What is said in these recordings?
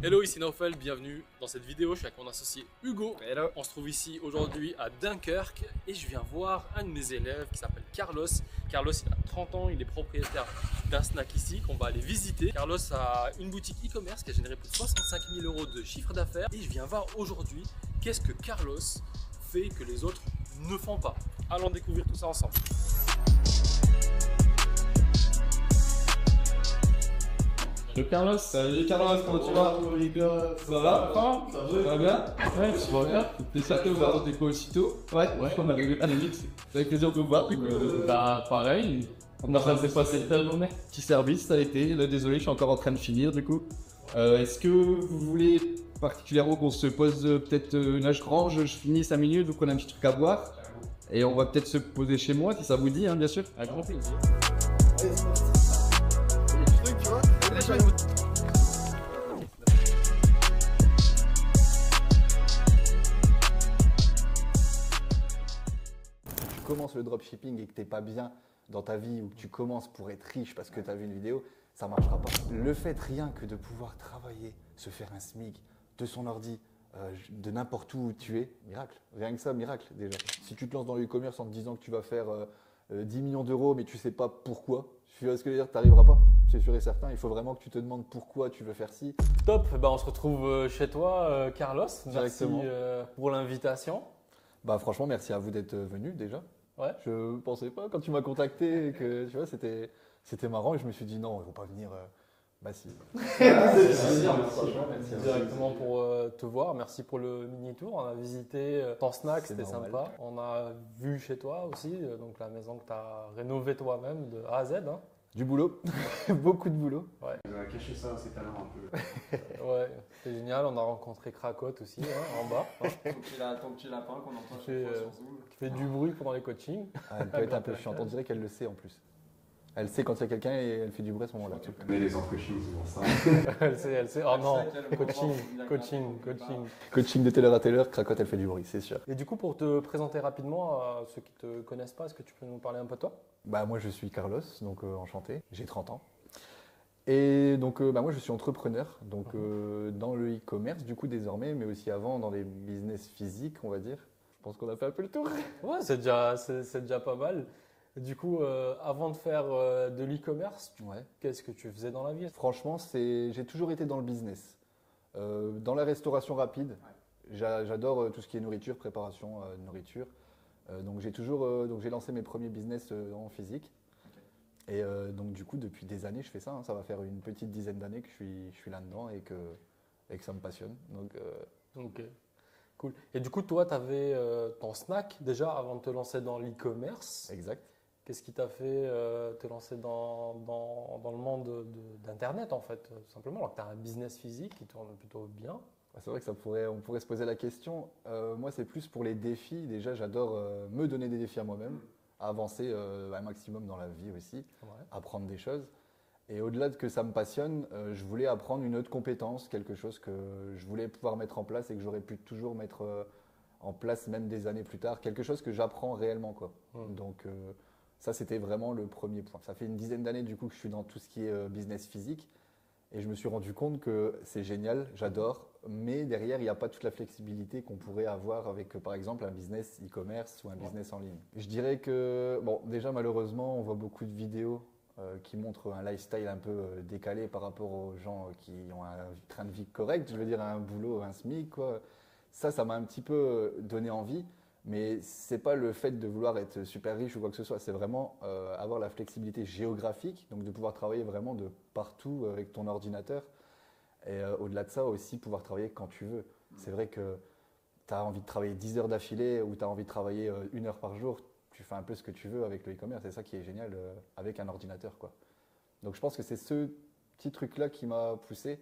Hello, ici Naufel, bienvenue dans cette vidéo. Je suis avec mon associé Hugo. Hello. On se trouve ici aujourd'hui à Dunkerque et je viens voir un de mes élèves qui s'appelle Carlos. Carlos, il a 30 ans, il est propriétaire d'un snack ici qu'on va aller visiter. Carlos a une boutique e-commerce qui a généré plus de 65 000 € de chiffre d'affaires et je viens voir aujourd'hui qu'est-ce que Carlos fait que les autres ne font pas. Allons découvrir tout ça ensemble. Carlos, salut Carlos, comment tu vas? Ça va? Ça va bien? Ouais, tu vas bien? T'es certain de voir tes cours aussitôt? Ouais, on a arrivé à la limite. Ça fait plaisir de te voir. Bah, pareil. On a fait passer ta journée. Petit service, ça a été. Là, désolé, je suis encore en train de finir du coup. Est-ce que vous voulez particulièrement qu'on se pose peut-être une âge grange, je finis 5 minutes, donc on a un petit truc à boire? Et on va peut-être se poser chez moi si ça vous dit, hein, bien sûr. Avec grand plaisir. Tu commences le dropshipping et que tu n'es pas bien dans ta vie ou que tu commences pour être riche parce que tu as vu une vidéo, ça ne marchera pas. Le fait rien que de pouvoir travailler, se faire un SMIC de son ordi, de n'importe où tu es, miracle. Rien que ça, miracle déjà. Si tu te lances dans le e-commerce en te disant que tu vas faire 10 millions d'euros mais tu ne sais pas pourquoi, tu vois ce que je veux dire, tu n'arriveras pas. C'est sûr et certain, il faut vraiment que tu te demandes pourquoi tu veux faire ci. Top, on se retrouve chez toi Carlos. Directement. Merci pour l'invitation. Bah franchement, merci à vous d'être venu déjà. Ouais. Je pensais pas quand tu m'as contacté que tu vois c'était marrant et je me suis dit non, ils vont pas venir. Bah si. Merci directement pour te voir. Merci pour le mini tour. On a visité ton snack, C'est c'était normal. sympa. On a vu chez toi aussi, donc la maison que tu as rénovée toi-même de A à Z. Hein. Du boulot, beaucoup de boulot. Il va cacher ça, ses talents un peu. Ouais, c'est génial. On a rencontré Cracotte aussi en bas. Hein, Ton petit lapin qu'on entend Qui fait, chaque fois sur Zoom. qui fait du bruit pendant les coachings. Ah, elle peut être un peu chiante. On dirait qu'elle le sait en plus. Elle sait quand il y a quelqu'un et elle fait du bruit à ce moment-là. Tu connais les entrechings, c'est pour ça. Elle sait. Oh non, coaching. Coaching de Taylor à Taylor, Cracotte, elle fait du bruit, c'est sûr. Et du coup, pour te présenter rapidement à ceux qui ne te connaissent pas, est-ce que tu peux nous parler un peu de toi? Bah moi je suis Carlos, donc enchanté. J'ai 30 ans. Et donc moi je suis entrepreneur, donc dans le e-commerce du coup désormais, mais aussi avant dans les business physiques, on va dire. Je pense qu'on a fait un peu le tour. Ouais, c'est déjà pas mal. Du coup, avant de faire de l'e-commerce, Ouais. qu'est-ce que tu faisais dans la vie? Franchement, j'ai toujours été dans le business. Dans la restauration rapide, j'adore tout ce qui est nourriture, préparation de nourriture. Donc j'ai lancé mes premiers business en physique. Et donc du coup, depuis des années, je fais ça. Hein. Ça va faire une petite dizaine d'années que je suis là-dedans et que ça me passionne. Donc, Ok, cool. Et du coup, toi, tu avais ton snack déjà avant de te lancer dans l'e-commerce. exact. Qu'est-ce qui t'a fait te lancer dans le monde d'Internet, en fait, tout simplement, alors que tu as un business physique qui tourne plutôt bien? C'est vrai que on pourrait se poser la question. Moi, c'est plus pour les défis. Déjà, j'adore me donner des défis à moi-même, avancer un maximum dans la vie aussi, Ouais. apprendre des choses. Et au-delà de que ça me passionne, je voulais apprendre une autre compétence, quelque chose que je voulais pouvoir mettre en place et que j'aurais pu toujours mettre en place même des années plus tard, quelque chose que j'apprends réellement, quoi. Donc ça, c'était vraiment le premier point. Ça fait une dizaine d'années du coup que je suis dans tout ce qui est business physique et je me suis rendu compte que c'est génial, j'adore, mais derrière, il n'y a pas toute la flexibilité qu'on pourrait avoir avec par exemple un business e-commerce ou un business en ligne. Je dirais que, bon, déjà malheureusement, on voit beaucoup de vidéos qui montrent un lifestyle un peu décalé par rapport aux gens qui ont un train de vie correct, je veux dire un boulot, un SMIC, quoi. Ça m'a un petit peu donné envie, mais c'est pas le fait de vouloir être super riche ou quoi que ce soit, c'est vraiment avoir la flexibilité géographique, donc de pouvoir travailler vraiment de partout avec ton ordinateur. Et au-delà de ça aussi, pouvoir travailler quand tu veux. C'est vrai que tu as envie de travailler 10 heures d'affilée ou tu as envie de travailler 1 heure par jour, tu fais un peu ce que tu veux avec le e-commerce. C'est ça qui est génial avec un ordinateur, quoi. Donc je pense que c'est ce petit truc-là qui m'a poussé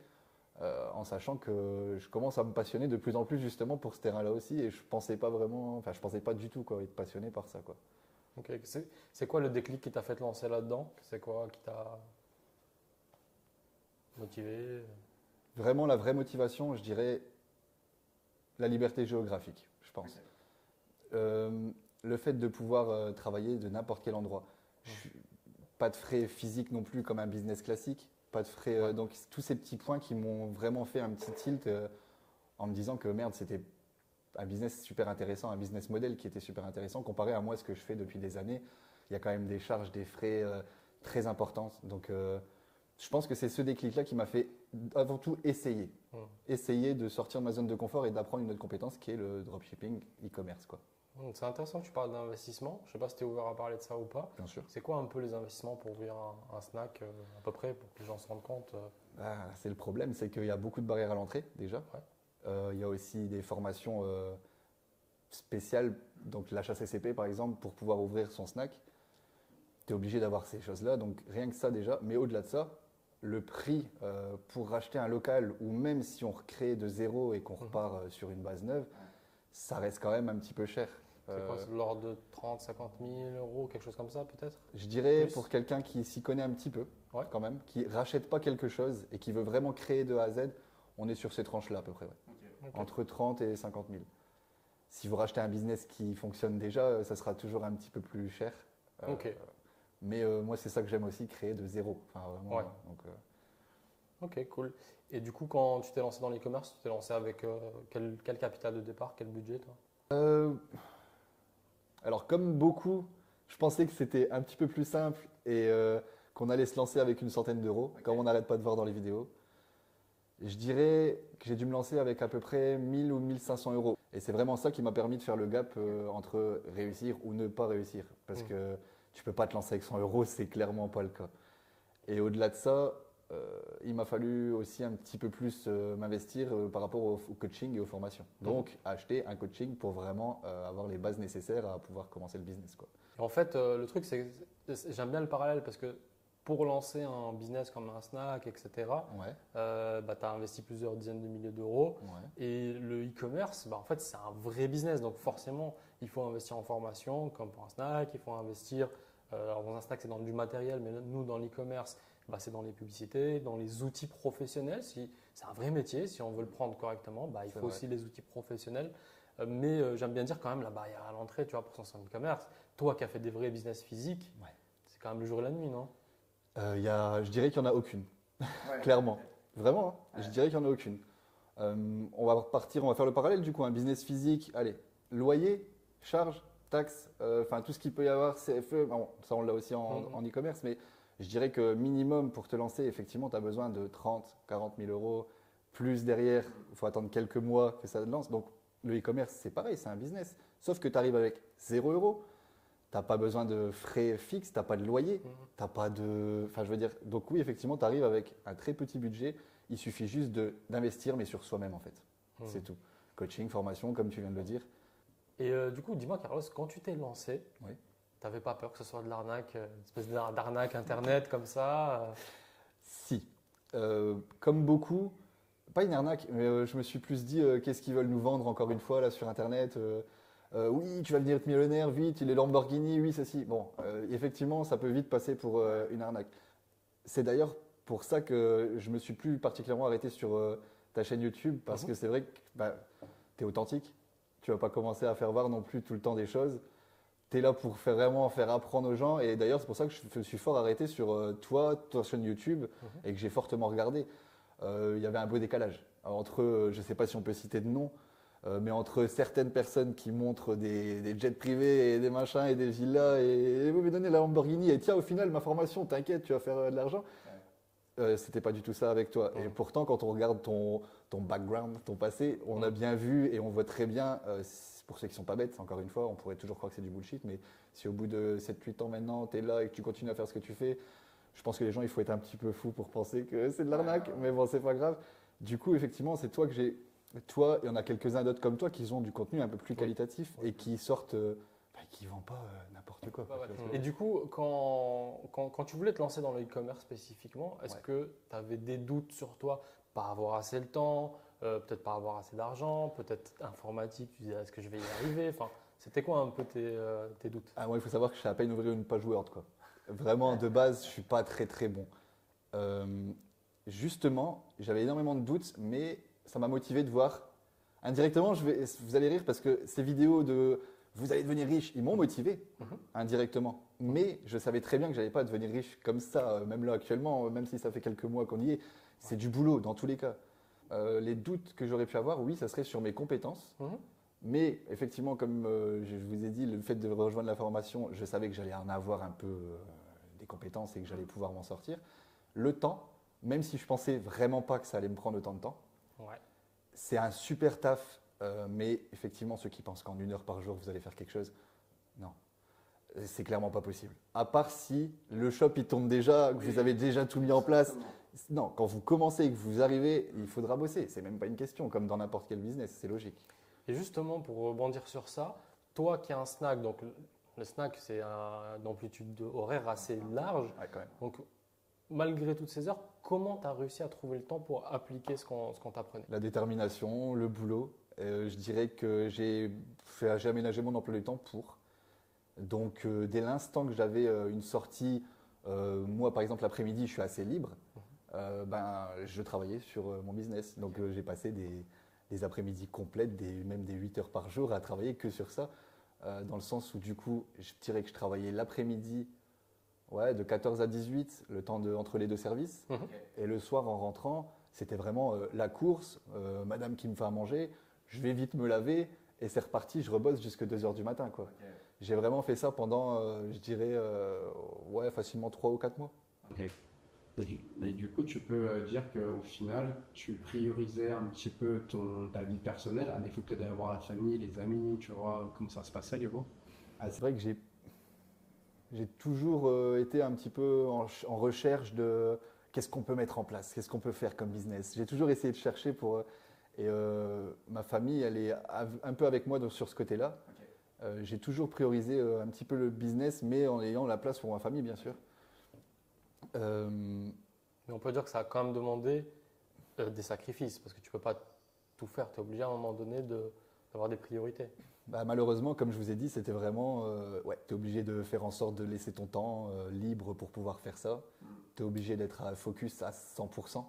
en sachant que je commence à me passionner de plus en plus justement pour ce terrain-là aussi et je pensais pas du tout quoi, être passionné par ça, quoi. Ok. C'est quoi le déclic qui t'a fait te lancer là-dedans? C'est quoi qui t'a motivé? Vraiment la vraie motivation, je dirais la liberté géographique, je pense. Le fait de pouvoir travailler de n'importe quel endroit. Pas de frais physiques non plus comme un business classique, pas de frais. Donc tous ces petits points qui m'ont vraiment fait un petit tilt en me disant que merde, c'était un business super intéressant, un business model qui était super intéressant comparé à moi ce que je fais depuis des années. Il y a quand même des charges, des frais très importantes. Donc je pense que c'est ce déclic-là qui m'a fait avant tout essayer. Essayer de sortir de ma zone de confort et d'apprendre une autre compétence qui est le dropshipping e-commerce, quoi. C'est intéressant que tu parles d'investissement. Je ne sais pas si tu es ouvert à parler de ça ou pas. Bien sûr. C'est quoi un peu les investissements pour ouvrir un snack à peu près pour que les gens se rendent compte C'est le problème, c'est qu'il y a beaucoup de barrières à l'entrée déjà. Ouais. Il y a aussi des formations spéciales, donc l'HACCP par exemple, pour pouvoir ouvrir son snack. Tu es obligé d'avoir ces choses-là, donc rien que ça déjà. Mais au-delà de ça, le prix pour racheter un local, ou même si on recrée de zéro et qu'on repart sur une base neuve, ça reste quand même un petit peu cher. C'est quoi, c'est de l'ordre de 30, 50 000 euros, quelque chose comme ça peut-être? Je dirais Plus. pour quelqu'un qui s'y connaît un petit peu, Ouais. quand même, qui rachète pas quelque chose et qui veut vraiment créer de A à Z, on est sur ces tranches-là à peu près, ouais. Ok. Entre 30 et 50 000. Si vous rachetez un business qui fonctionne déjà, ça sera toujours un petit peu plus cher. Ok. Mais moi, c'est ça que j'aime aussi, créer de zéro. Enfin, vraiment, Ouais. donc, Ok, cool. Et du coup, quand tu t'es lancé dans l'e-commerce, tu t'es lancé avec quel capital de départ, quel budget toi? Alors, comme beaucoup, je pensais que c'était un petit peu plus simple et qu'on allait se lancer avec une centaine d'euros, comme on n'arrête pas de voir dans les vidéos. Je dirais que j'ai dû me lancer avec à peu près 1000 ou 1500 euros. Et c'est vraiment ça qui m'a permis de faire le gap entre réussir ou ne pas réussir. Parce que tu peux pas te lancer avec 100 euros, c'est clairement pas le cas. Et au-delà de ça, il m'a fallu aussi un petit peu plus m'investir par rapport au coaching et aux formations. Donc, acheter un coaching pour vraiment avoir les bases nécessaires à pouvoir commencer le business, quoi. Et en fait, le truc, c'est que j'aime bien le parallèle parce que pour lancer un business comme un snack, etc., Ouais, tu as investi plusieurs dizaines de milliers d'euros. ouais. Et le e-commerce, en fait, c'est un vrai business. Donc forcément, il faut investir en formation, comme pour un snack. Il faut investir, alors dans un snack, c'est dans du matériel, mais nous, dans l'e-commerce, c'est dans les publicités, dans les outils professionnels. C'est un vrai métier. Si on veut le prendre correctement, il faut vrai. aussi les outils professionnels. Mais j'aime bien dire quand même la barrière à l'entrée, tu vois, pour son e-commerce. Toi qui as fait des vrais business physiques, Ouais. c'est quand même le jour et la nuit, non? Je dirais qu'il n'y en a aucune, clairement. Vraiment, hein. Je dirais qu'il n'y en a aucune. On va faire le parallèle du coup. Un business physique, allez, loyer, charges, taxes, enfin tout ce qu'il peut y avoir, CFE, bon, ça on l'a aussi en e-commerce, mais je dirais que minimum pour te lancer, effectivement, tu as besoin de 30, 40 000 euros, plus derrière, il faut attendre quelques mois que ça te lance. Donc le e-commerce, c'est pareil, c'est un business. Sauf que tu arrives avec 0 euros. Tu n'as pas besoin de frais fixes, tu n'as pas de loyer, t'as pas de. Enfin, je veux dire, donc oui, effectivement, tu arrives avec un très petit budget. Il suffit juste d'investir, mais sur soi-même, en fait. C'est tout. Coaching, formation, comme tu viens de le dire. Et du coup, dis-moi, Carlos, quand tu t'es lancé, Oui. tu n'avais pas peur que ce soit de l'arnaque, une espèce d'arnaque internet comme ça Si. Comme beaucoup, pas une arnaque, mais je me suis plus dit qu'est-ce qu'ils veulent nous vendre encore une fois là sur Internet. Oui, tu vas devenir millionnaire vite, les Lamborghini, oui, ceci. Bon, effectivement, ça peut vite passer pour une arnaque. C'est d'ailleurs pour ça que je me suis plus particulièrement arrêté sur ta chaîne YouTube, parce que c'est vrai que tu es authentique. Tu vas pas commencer à faire voir non plus tout le temps des choses. Tu es là pour vraiment faire apprendre aux gens. Et d'ailleurs, c'est pour ça que je me suis fort arrêté sur toi, ta chaîne YouTube, et que j'ai fortement regardé. Il y avait un beau décalage entre, je ne sais pas si on peut citer de nom, mais entre certaines personnes qui montrent des jets privés et des machins et des villas et vous me donnez la Lamborghini et tiens, au final, ma formation, t'inquiète, tu vas faire de l'argent. C'était pas du tout ça avec toi. Et pourtant, quand on regarde ton background, ton passé, on a bien vu et on voit très bien, pour ceux qui sont pas bêtes, encore une fois, on pourrait toujours croire que c'est du bullshit, mais si au bout de 7-8 ans maintenant, tu es là et que tu continues à faire ce que tu fais, je pense que les gens, il faut être un petit peu fou pour penser que c'est de l'arnaque, mais bon, c'est pas grave. Du coup, effectivement, c'est toi que j'ai. Toi, il y en a quelques-uns d'autres comme toi qui ont du contenu un peu plus qualitatif et qui sortent, qui ne vendent pas n'importe quoi. Et du coup, quand tu voulais te lancer dans le e-commerce spécifiquement, est-ce que tu avais des doutes sur toi? Pas avoir assez le temps, peut-être pas avoir assez d'argent, peut-être informatique, tu disais est-ce que je vais y arriver? Enfin, c'était quoi un peu tes doutes? Moi, il faut savoir que je suis à peine ouvrir une page Word, quoi. Vraiment, de base, je ne suis pas très très bon. Justement, j'avais énormément de doutes, mais ça m'a motivé de voir. Indirectement, vous allez rire parce que ces vidéos de vous allez devenir riche. Ils m'ont motivé indirectement. Mais je savais très bien que je n'allais pas devenir riche comme ça, même là actuellement, même si ça fait quelques mois qu'on y est. C'est du boulot dans tous les cas. Les doutes que j'aurais pu avoir, oui, ça serait sur mes compétences. Mais effectivement, comme je vous ai dit, le fait de rejoindre la formation, je savais que j'allais en avoir un peu des compétences et que j'allais pouvoir m'en sortir. Le temps, même si je pensais vraiment pas que ça allait me prendre autant de temps, c'est un super taf. Mais effectivement, ceux qui pensent qu'en 1 heure par jour, vous allez faire quelque chose, non. C'est clairement pas possible. À part si le shop il tourne déjà, que vous avez déjà tout mis en place. Non, quand vous commencez et que vous arrivez, il faudra bosser. C'est même pas une question, comme dans n'importe quel business, c'est logique. Et justement, pour rebondir sur ça, toi qui as un snack, donc le snack c'est une amplitude horaire assez large. Ouais, quand même. Donc malgré toutes ces heures, comment tu as réussi à trouver le temps pour appliquer ce qu'on t'apprenait? La détermination, le boulot. Je dirais que j'ai aménagé mon emploi du temps pour. Donc, dès l'instant que j'avais une sortie, moi par exemple l'après-midi, je suis assez libre, je travaillais sur mon business. Donc, j'ai passé des après-midi complètes, même des 8 heures par jour à travailler que sur ça. Dans le sens où du coup, je dirais que je travaillais l'après-midi de 14 à 18, le temps entre les 2 services. Et le soir en rentrant, c'était vraiment la course, madame qui me fait à manger, je vais vite me laver et c'est reparti, je rebosse jusqu'à 2 heures du matin, quoi. J'ai vraiment fait ça pendant, je dirais, facilement 3 ou 4 mois. Et du coup, tu peux dire qu'au final, tu priorisais un petit peu ta vie personnelle, à défaut peut-être d'avoir la famille, les amis, tu vois, comment ça se passait, du coup? C'est vrai que j'ai toujours été un petit peu en recherche de qu'est-ce qu'on peut mettre en place, qu'est-ce qu'on peut faire comme business. J'ai toujours essayé de chercher pour… Et ma famille, elle est un peu avec moi sur ce côté-là. J'ai toujours priorisé un petit peu le business, mais en ayant la place pour ma famille, bien sûr. Mais on peut dire que ça a quand même demandé des sacrifices, parce que tu ne peux pas tout faire. Tu es obligé à un moment donné d'avoir des priorités. Malheureusement, comme je vous ai dit, c'était vraiment… tu es obligé de faire en sorte de laisser ton temps libre pour pouvoir faire ça. Tu es obligé d'être à focus à 100%.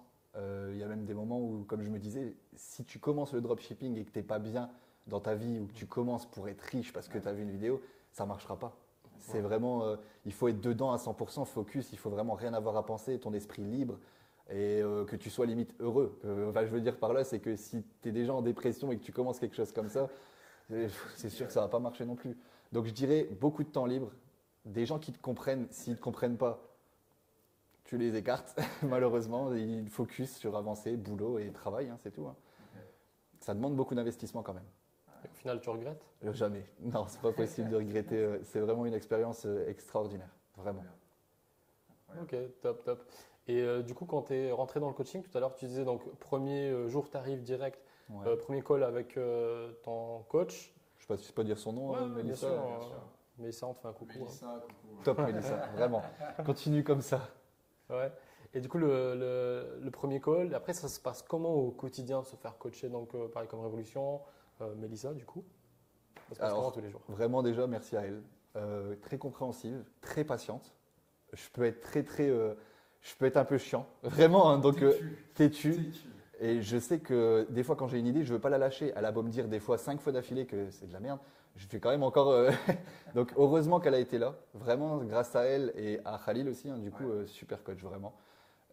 Il y a même des moments où, comme je me disais, si tu commences le dropshipping et que tu n'es pas bien dans ta vie ou que tu commences pour être riche parce que tu as vu une vidéo, ça ne marchera pas. C'est vraiment, il faut être dedans à 100%, focus, il faut vraiment rien avoir à penser, ton esprit libre et que tu sois limite heureux. Je veux dire par là, c'est que si tu es déjà en dépression et que tu commences quelque chose comme ça, c'est sûr que ça ne va pas marcher non plus. Donc je dirais beaucoup de temps libre, des gens qui te comprennent, s'ils ne te comprennent pas, tu les écartes, malheureusement, ils focus sur avancer, boulot et travail, c'est tout. Ça demande beaucoup d'investissement quand même. Et au final, tu regrettes? Jamais. Non, c'est pas possible de regretter. C'est vraiment une expérience extraordinaire, vraiment. Ok, top. Et du coup, quand tu es rentré dans le coaching, tout à l'heure, tu disais donc premier jour, tu arrives direct, premier call avec ton coach. Je sais pas si je peux dire son nom, Mélissa. Bien sûr. Mélissa, on te fait un coucou. Mélissa, coucou. Top Mélissa, vraiment. Continue comme ça. Ouais. Et du coup, le premier call, après, ça se passe comment au quotidien de se faire coacher? Donc, pareil comme Révolution, Mélissa, du coup, ça se passe comment tous les jours? Vraiment, déjà, merci à elle. Très compréhensive, très patiente. Je peux être je peux être un peu chiant, vraiment. Donc, têtu. Et je sais que des fois, quand j'ai une idée, je ne veux pas la lâcher. Elle a beau me dire des fois 5 fois d'affilée que c'est de la merde. Je fais quand même encore. Donc, heureusement qu'elle a été là. Vraiment, grâce à elle et à Khalil aussi. Du coup, super coach, vraiment.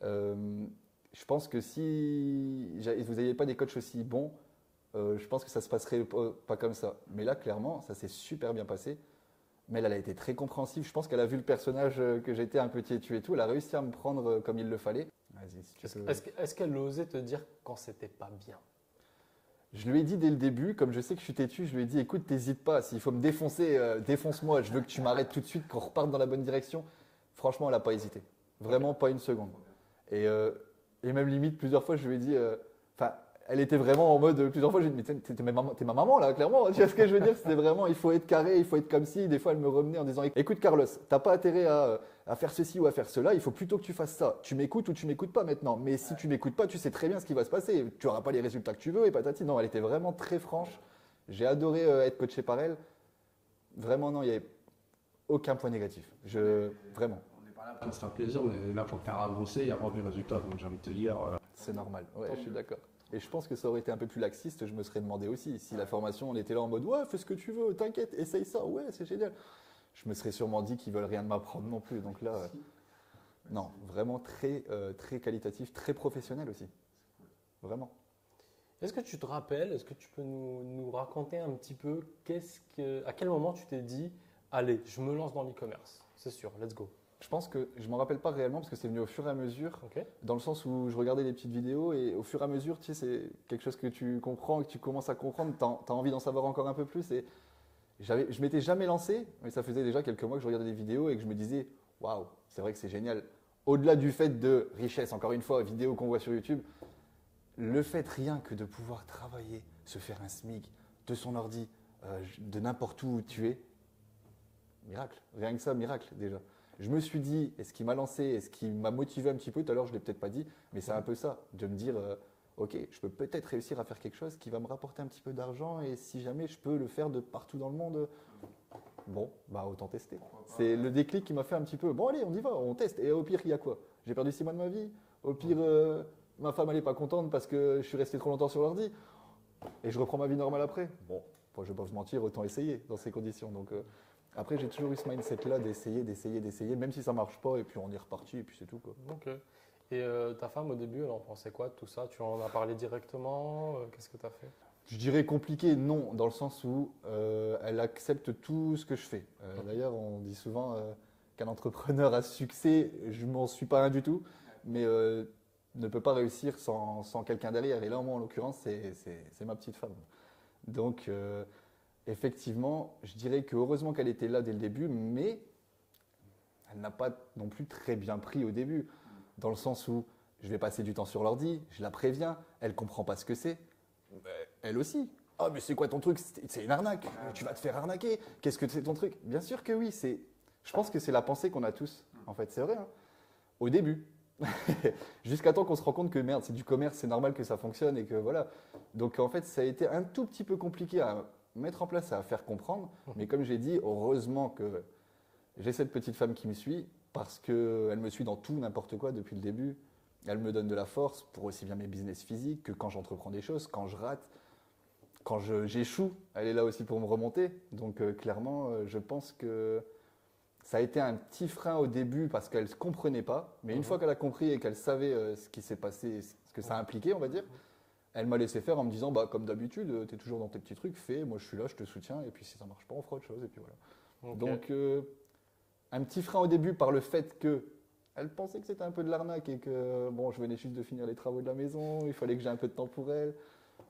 Je pense que si vous n'aviez pas des coachs aussi bons, je pense que ça ne se passerait pas comme ça. Mais là, clairement, ça s'est super bien passé. Mais elle a été très compréhensive. Je pense qu'elle a vu le personnage que j'étais un peu têtu et tout. Elle a réussi à me prendre comme il le fallait. Vas-y, si tu peux. Est-ce qu'elle osait te dire quand c'était pas bien? Je lui ai dit dès le début, comme je sais que je suis têtu, je lui ai dit écoute, t'hésites pas, s'il faut me défoncer, défonce-moi, je veux que tu m'arrêtes tout de suite, qu'on reparte dans la bonne direction. Franchement, elle n'a pas hésité. Vraiment pas une seconde. Et même limite, plusieurs fois, je lui ai dit, elle était vraiment en mode, plusieurs fois, je lui ai dit, mais t'es ma maman là, clairement. Tu vois ce que je veux dire? C'était vraiment, il faut être carré, il faut être comme ci. Des fois, elle me revenait en disant, écoute Carlos, t'as pas intérêt à faire ceci ou à faire cela, il faut plutôt que tu fasses ça. Tu m'écoutes ou tu m'écoutes pas maintenant. Mais si tu m'écoutes pas, tu sais très bien ce qui va se passer. Tu n'auras pas les résultats que tu veux et patati. Non, elle était vraiment très franche. J'ai adoré être coaché par elle. Vraiment, non, il n'y avait aucun point négatif. Vraiment. C'est un plaisir, on est là pour faire avancer et avoir des résultats. Donc j'ai envie de te dire. C'est normal, ouais, je suis d'accord. Et je pense que ça aurait été un peu plus laxiste, je me serais demandé aussi. Si la formation, on était là en mode ouais, fais ce que tu veux, t'inquiète, essaye ça, ouais, c'est génial. Je me serais sûrement dit qu'ils veulent rien de m'apprendre non plus. Donc là, non, vraiment très qualitatif, très professionnel aussi. Vraiment. Est-ce que tu te rappelles, est-ce que tu peux nous raconter un petit peu à quel moment tu t'es dit, allez, je me lance dans l'e-commerce, c'est sûr, let's go. Je pense que je ne m'en rappelle pas réellement parce que c'est venu au fur et à mesure, Ok. dans le sens où je regardais les petites vidéos et au fur et à mesure, tu sais, c'est quelque chose que tu comprends, que tu commences à comprendre, tu as envie d'en savoir encore un peu plus. Et je m'étais jamais lancé, mais ça faisait déjà quelques mois que je regardais des vidéos et que je me disais, waouh, c'est vrai que c'est génial. Au-delà du fait de richesse, encore une fois, vidéo qu'on voit sur YouTube, le fait rien que de pouvoir travailler, se faire un SMIC de son ordi, de n'importe où tu es, miracle. Rien que ça, miracle déjà. Je me suis dit, et ce qui m'a lancé, et ce qui m'a motivé un petit peu, tout à l'heure je ne l'ai peut-être pas dit, mais c'est un peu ça, de me dire, ok, je peux peut-être réussir à faire quelque chose qui va me rapporter un petit peu d'argent, et si jamais je peux le faire de partout dans le monde, bon, bah autant tester. C'est le déclic qui m'a fait un petit peu, bon allez, on y va, on teste, et au pire, il y a quoi? J'ai perdu 6 mois de ma vie, au pire, ma femme elle n'est pas contente parce que je suis resté trop longtemps sur l'ordi, et je reprends ma vie normale après. Bon, je ne vais pas vous mentir, autant essayer dans ces conditions. Donc, après, j'ai toujours eu ce mindset-là d'essayer, même si ça ne marche pas, et puis on est reparti, et puis c'est tout, quoi. Ok. Et ta femme, au début, elle en pensait quoi de tout ça? Tu en as parlé directement? Qu'est-ce que tu as fait? Je dirais compliqué, non, dans le sens où elle accepte tout ce que je fais. D'ailleurs, on dit souvent qu'un entrepreneur à succès, je ne m'en suis pas un du tout, mais ne peut pas réussir sans quelqu'un derrière. Et là, moi, en l'occurrence, c'est ma petite femme. Donc, effectivement, je dirais que heureusement qu'elle était là dès le début, mais elle n'a pas non plus très bien pris au début, dans le sens où je vais passer du temps sur l'ordi, je la préviens, elle ne comprend pas ce que c'est. Elle aussi. Ah, mais c'est quoi ton truc? C'est une arnaque. Tu vas te faire arnaquer. Qu'est-ce que c'est ton truc? Bien sûr que oui. Je pense que c'est la pensée qu'on a tous. En fait, c'est vrai. Hein. Au début. Jusqu'à temps qu'on se rend compte que merde, c'est du commerce, c'est normal que ça fonctionne et que voilà. Donc en fait, ça a été un tout petit peu compliqué à mettre en place et à faire comprendre. Mais comme j'ai dit, heureusement que j'ai cette petite femme qui me suit parce qu'elle me suit dans tout, n'importe quoi depuis le début. Elle me donne de la force pour aussi bien mes business physiques que quand j'entreprends des choses, quand je rate, quand j'échoue, elle est là aussi pour me remonter. Donc clairement, je pense que ça a été un petit frein au début parce qu'elle ne comprenait pas. Mais une fois qu'elle a compris et qu'elle savait ce qui s'est passé, ce que ça impliquait, on va dire, elle m'a laissé faire en me disant, bah, comme d'habitude, tu es toujours dans tes petits trucs, fais, moi je suis là, je te soutiens. Et puis si ça ne marche pas, on fera autre chose. Et puis voilà. Ok. Donc un petit frein au début par le fait que elle pensait que c'était un peu de l'arnaque et que bon, je venais juste de finir les travaux de la maison, il fallait que j'ai un peu de temps pour elle.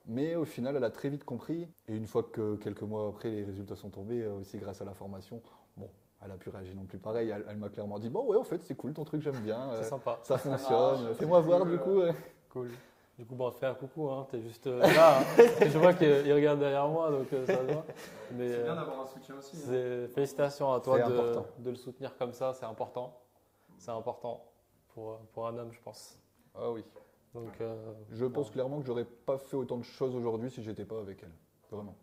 Mais au final, elle a très vite compris. Et une fois que quelques mois après, les résultats sont tombés, aussi grâce à la formation, bon, elle a pu réagir non plus pareil. Elle m'a clairement dit, bon ouais, en fait, c'est cool, ton truc, j'aime bien. C'est sympa. Ça fonctionne. Fais-moi voir du coup. Cool. Du coup, bon, fais un coucou, hein. Tu es juste là. Hein. Je vois qu'il regarde derrière moi, donc ça se voit. Mais, C'est bien d'avoir un soutien aussi. Hein. Félicitations à toi C'est important. de le soutenir comme ça, c'est important. C'est important pour un homme, je pense. Ah oui. Donc, Je pense clairement que j'aurais pas fait autant de choses aujourd'hui si j'étais pas avec elle. Vraiment.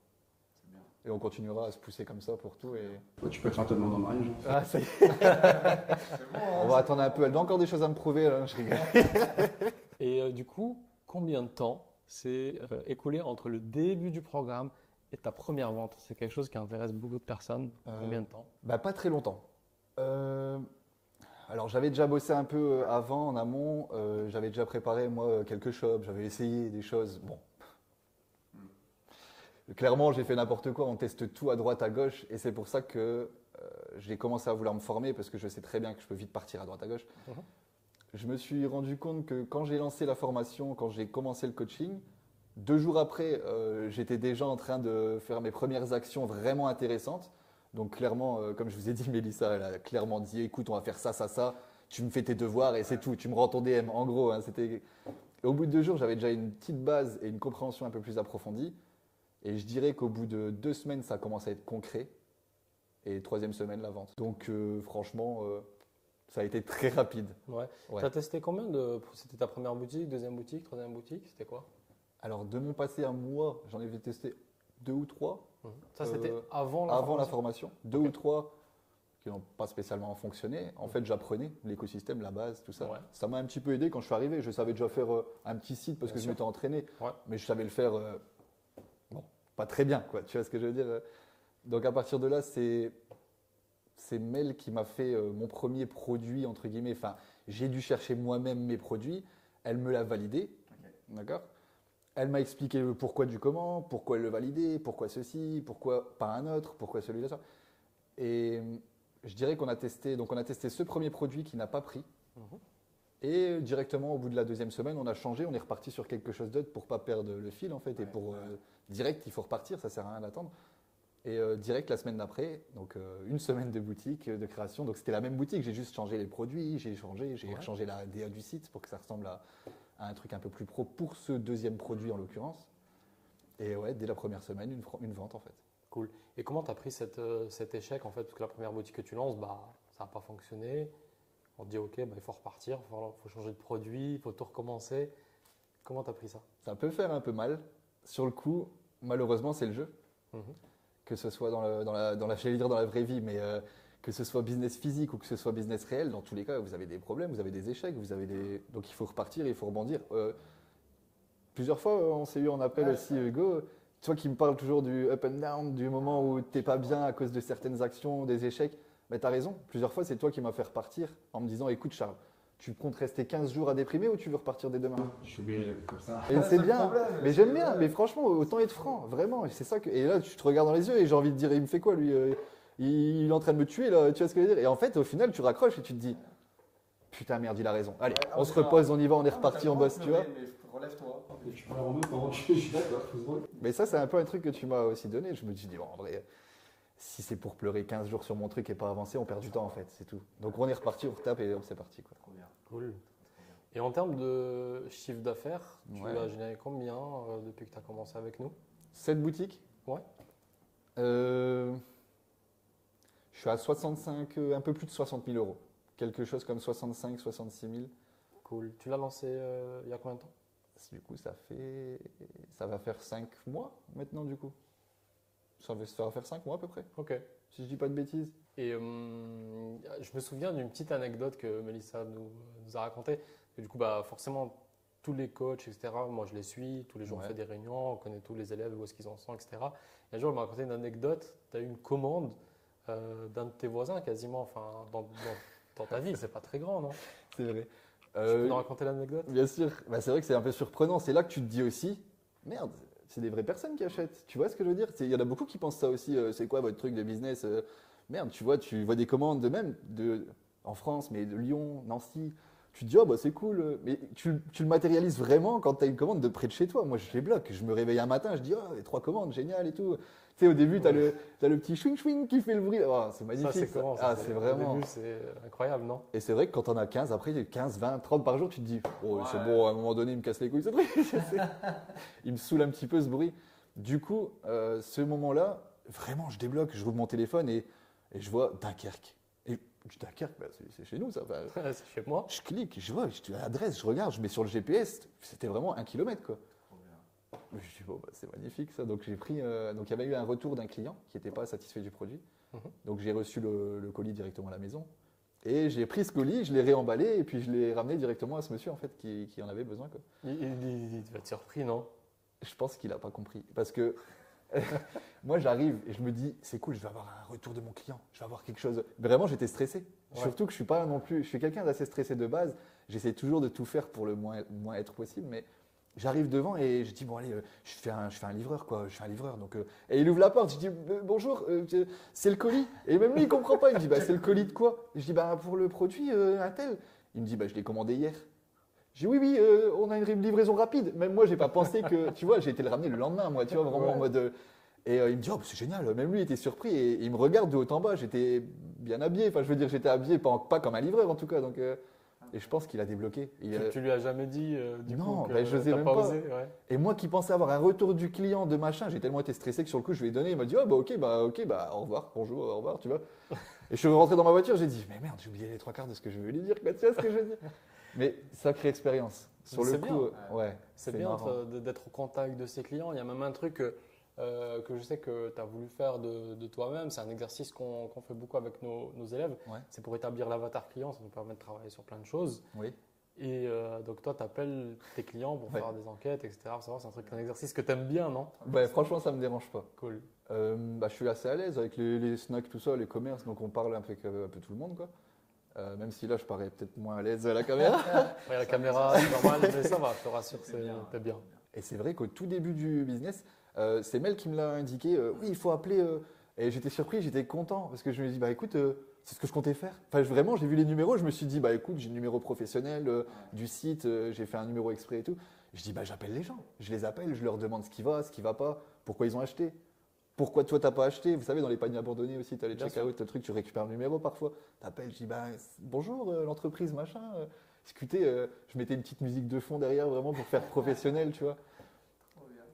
C'est bien. Et on continuera à se pousser comme ça pour tout. Et... Toi, tu peux faire ta demande en mariage. Ah, ça y est. C'est bon, hein, On va attendre un peu. Elle doit encore des choses à me prouver. Là. Je rigole. Et du coup, combien de temps s'est écoulé entre le début du programme et ta première vente? C'est quelque chose qui intéresse beaucoup de personnes. Combien de temps? Bah, pas très longtemps. Alors j'avais déjà bossé un peu avant en amont, j'avais déjà préparé moi quelques shops, j'avais essayé des choses. Bon, clairement j'ai fait n'importe quoi, on teste tout à droite à gauche et c'est pour ça que j'ai commencé à vouloir me former parce que je sais très bien que je peux vite partir à droite à gauche. Je me suis rendu compte que quand j'ai lancé la formation, quand j'ai commencé le coaching, 2 jours après j'étais déjà en train de faire mes premières actions vraiment intéressantes. Donc clairement, comme je vous ai dit, Mélissa, elle a clairement dit, écoute, on va faire ça, ça, ça, tu me fais tes devoirs et c'est tout, tu me rends ton DM. En gros, hein, c'était... Et au bout de 2 jours, j'avais déjà une petite base et une compréhension un peu plus approfondie. Et je dirais qu'au bout de 2 semaines, ça commence à être concret. Et 3e semaine, la vente. Donc franchement, ça a été très rapide. Ouais. Ouais. Tu as testé combien de... C'était ta première boutique, deuxième boutique, troisième boutique? C'était quoi? Alors de mon passé à moi, j'en avais testé 2 ou 3. Ça, c'était avant la formation. 2 ou 3 qui n'ont pas spécialement fonctionné. En fait, j'apprenais l'écosystème, la base, tout ça. Ouais. Ça m'a un petit peu aidé quand je suis arrivé. Je savais déjà faire un petit site parce que je m'étais entraîné, Ouais. mais je savais le faire bon, pas très bien, quoi. Tu vois ce que je veux dire? Donc à partir de là, c'est Mel qui m'a fait mon premier produit, entre guillemets. Enfin, j'ai dû chercher moi-même mes produits. Elle me l'a validé. D'accord? Elle m'a expliqué le pourquoi du comment, pourquoi elle le validait, pourquoi ceci, pourquoi pas un autre, pourquoi celui-là. Ça. Et je dirais qu'on a testé, donc on a testé ce premier produit qui n'a pas pris. Et directement au bout de la deuxième semaine, on a changé, on est reparti sur quelque chose d'autre pour pas perdre le fil en fait. Et pour direct, il faut repartir, ça sert à rien d'attendre. Et direct la semaine d'après, donc une semaine de boutique, de création. Donc c'était la même boutique, j'ai juste changé les produits, j'ai changé la DA du site pour que ça ressemble à un truc un peu plus pro pour ce deuxième produit en l'occurrence. Et ouais, dès la première semaine, une vente en fait. Cool. Et comment tu as pris cet échec en fait? Parce que la première boutique que tu lances, bah, ça n'a pas fonctionné. On te dit ok, bah, il faut repartir, il faut changer de produit, il faut tout recommencer. Comment tu as pris ça? Ça peut faire un peu mal. Sur le coup, malheureusement, c'est le jeu. Que ce soit dans j'allais dire dans la vraie vie, mais que ce soit business physique ou que ce soit business réel, dans tous les cas, vous avez des problèmes, vous avez des échecs, donc il faut repartir, il faut rebondir. Plusieurs fois, on s'est eu en appel aussi, Hugo. Toi qui me parles toujours du up and down, du moment où tu n'es pas bien à cause de certaines actions, des échecs, mais tu as raison. Plusieurs fois, c'est toi qui m'as fait repartir en me disant, écoute Charles, tu comptes rester 15 jours à déprimer ou tu veux repartir dès demain? Je suis obligé comme ça. Et c'est bien, mais j'aime bien, mais franchement, autant être franc, vraiment. C'est ça que... Et là, tu te regardes dans les yeux et j'ai envie de dire, il me fait quoi lui? Il est en train de me tuer là, tu vois ce que je veux dire? Et en fait, au final, tu raccroches et tu te dis, putain merde, il a raison. Allez, on se repose, on y va, on est reparti, on bosse, tu vois. Relève-toi. Et tu peux remonter pendant que je suis d'accord, faut se voir. Mais ça, c'est un peu un truc que tu m'as aussi donné. Je me suis dit, bon, en vrai, si c'est pour pleurer 15 jours sur mon truc et pas avancer, on perd du temps en fait, c'est tout. Donc on est reparti, on retape et c'est parti, quoi. Trop bien. Cool. Et en termes de chiffre d'affaires, tu Ouais. as généré combien depuis que tu as commencé avec nous? Cette boutique? Ouais. Je suis à 65, un peu plus de 60 000 euros. Quelque chose comme 65, 66 000. Cool. Tu l'as lancé il y a combien de temps? Du coup, ça va faire 5 mois maintenant, du coup. Ça va faire 5 mois à peu près, Ok. si je dis pas de bêtises. Et je me souviens d'une petite anecdote que Mélissa nous a racontée. Et du coup, bah, forcément, tous les coachs, etc., moi je les suis, tous les jours on Ouais. fait des réunions, on connaît tous les élèves, où est-ce qu'ils en sont, etc. Et un jour, elle m'a raconté une anecdote. Tu as eu une commande d'un de tes voisins quasiment, enfin, dans ta ville, c'est pas très grand, non? C'est vrai. Tu peux nous raconter l'anecdote? Bien sûr, bah, c'est vrai que c'est un peu surprenant. C'est là que tu te dis aussi, merde, c'est des vraies personnes qui achètent. Tu vois ce que je veux dire? Il y en a beaucoup qui pensent ça aussi. C'est quoi votre truc de business? Merde, tu vois des commandes en France, mais de Lyon, Nancy. Tu te dis, oh bah c'est cool. Mais tu le matérialises vraiment quand tu as une commande de près de chez toi. Moi, je les bloque. Je me réveille un matin, je dis, oh, les 3 commandes, génial et tout. Tu sais, au début, tu as le petit chouing-chouing qui fait le bruit. Oh, c'est magnifique. Ça, c'est ça. comment ça? Ah, c'est vraiment. Au début, c'est incroyable, non? Et c'est vrai que quand on a 15, après 15, 20, 30 par jour, tu te dis, oh, c'est bon, à un moment donné, il me casse les couilles ce truc. Il me saoule un petit peu ce bruit. Du coup, ce moment-là, vraiment, je débloque, je rouvre mon téléphone et je vois Dunkerque. Et je dis, Dunkerque, bah, c'est chez nous ça. Enfin, C'est chez moi. je clique, je vois, l'adresse, je regarde, je mets sur le GPS, c'était vraiment 1 kilomètre quoi. Je me dis, bon, bah, c'est magnifique ça. Donc j'ai pris, donc il y avait eu un retour d'un client qui n'était pas satisfait du produit. Donc j'ai reçu le colis directement à la maison. Et j'ai pris ce colis, je l'ai réemballé et puis je l'ai ramené directement à ce monsieur en fait qui en avait besoin, quoi. Il va être surpris, non? Je pense qu'il n'a pas compris. Parce que moi, j'arrive et je me dis, c'est cool, je vais avoir un retour de mon client, je vais avoir quelque chose. Vraiment, j'étais stressé. Ouais. Surtout que je suis pas non plus, je suis quelqu'un d'assez stressé de base. J'essaie toujours de tout faire pour le moins être possible, mais j'arrive devant et je dis, bon, allez, je fais un livreur, quoi. Je fais un livreur. Donc, et il ouvre la porte, je dis, bonjour, c'est le colis. Et même lui, il comprend pas. Il me dit, bah, c'est le colis de quoi? Je dis, bah, pour le produit, un tel. Il me dit, bah, je l'ai commandé hier. J'ai dit oui, on a une livraison rapide. Même moi, j'ai pas pensé que, tu vois, j'ai été le ramener le lendemain, moi, tu vois, vraiment en mode. Et il me dit, oh, c'est génial. Même lui était surpris et il me regarde de haut en bas. J'étais bien habillé. Enfin, je veux dire, j'étais habillé pas comme un livreur en tout cas. Donc, et je pense qu'il a débloqué. Tu lui as jamais dit du Non, coup que bah, je n'osais t'as même pas pas. osé, ouais. Et moi qui pensais avoir un retour du client de machin, j'ai tellement été stressé que sur le coup, je lui ai donné. Il m'a dit, oh, bah, ok, au revoir, bonjour, au revoir, tu vois. Et je suis rentré dans ma voiture, j'ai dit, mais merde, j'ai oublié les 3 quarts de ce que je veux lui dire. Quoi, tu vois ce que je veux dire? Mais sacrée expérience. Sur Mais le c'est coup, bien. ouais. C'est bien marrant. d'être au contact de ses clients. Il y a même un truc que que je sais que tu as voulu faire de toi-même. C'est un exercice qu'on fait beaucoup avec nos élèves. Ouais. C'est pour établir l'avatar client, ça nous permet de travailler sur plein de choses. Oui. Et donc toi, tu appelles tes clients pour Ouais. faire des enquêtes, etc. Pour savoir, c'est un exercice que tu aimes bien, non? Ouais, franchement, ça me dérange pas. Cool. Je suis assez à l'aise avec les snacks, tout ça, les commerces, donc on parle un peu tout le monde, quoi. Même si là, je parais peut-être moins à l'aise à la caméra. Ouais, la caméra, c'est normal, mais ça va, je te rassure, t'es bien. Et c'est vrai qu'au tout début du business, c'est Mel qui me l'a indiqué. Oui, il faut appeler. Et j'étais surpris, j'étais content parce que je me dis, bah écoute, c'est ce que je comptais faire. Enfin, vraiment, j'ai vu les numéros, je me suis dit, bah écoute, j'ai le numéro professionnel du site, j'ai fait un numéro exprès et tout. Je dis, bah j'appelle les gens. Je les appelle, je leur demande ce qui va pas, pourquoi ils ont acheté. Pourquoi toi, t'as pas acheté? Vous savez, dans les paniers abandonnés aussi, tu as les Bien check-out, le truc, tu récupères le numéro parfois. Tu appelles, je dis, bah, bonjour, l'entreprise, machin. Discuter, je mettais une petite musique de fond derrière, vraiment, pour faire professionnel, tu vois.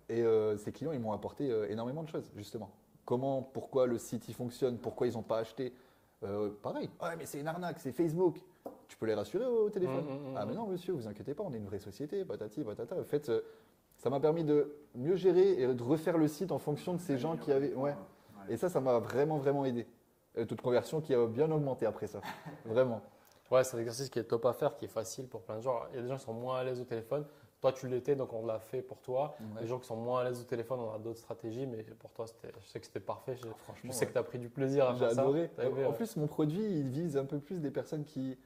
Et ces clients, ils m'ont apporté énormément de choses, justement. Comment, pourquoi le site, il fonctionne, pourquoi ils n'ont pas acheté. Pareil, ouais, mais c'est une arnaque, c'est Facebook. Tu peux les rassurer au téléphone. Ah, mais non, monsieur, vous inquiétez pas, on est une vraie société, patati, patata. En fait, ça m'a permis de mieux gérer et de refaire le site en fonction de ces gens qui avaient. Ouais. Et ça m'a vraiment, vraiment aidé. Taux de conversion qui a bien augmenté après ça. Vraiment. Ouais, c'est un exercice qui est top à faire, qui est facile pour plein de gens. Il y a des gens qui sont moins à l'aise au téléphone. Toi, tu l'étais, donc on l'a fait pour toi. Ouais. Les gens qui sont moins à l'aise au téléphone, on a d'autres stratégies, mais pour toi, je sais que c'était parfait. Franchement, Je sais que tu as pris du plaisir à j'ai faire ça. adoré. T'as aimé, En ouais. plus, mon produit, il vise un peu plus des personnes qui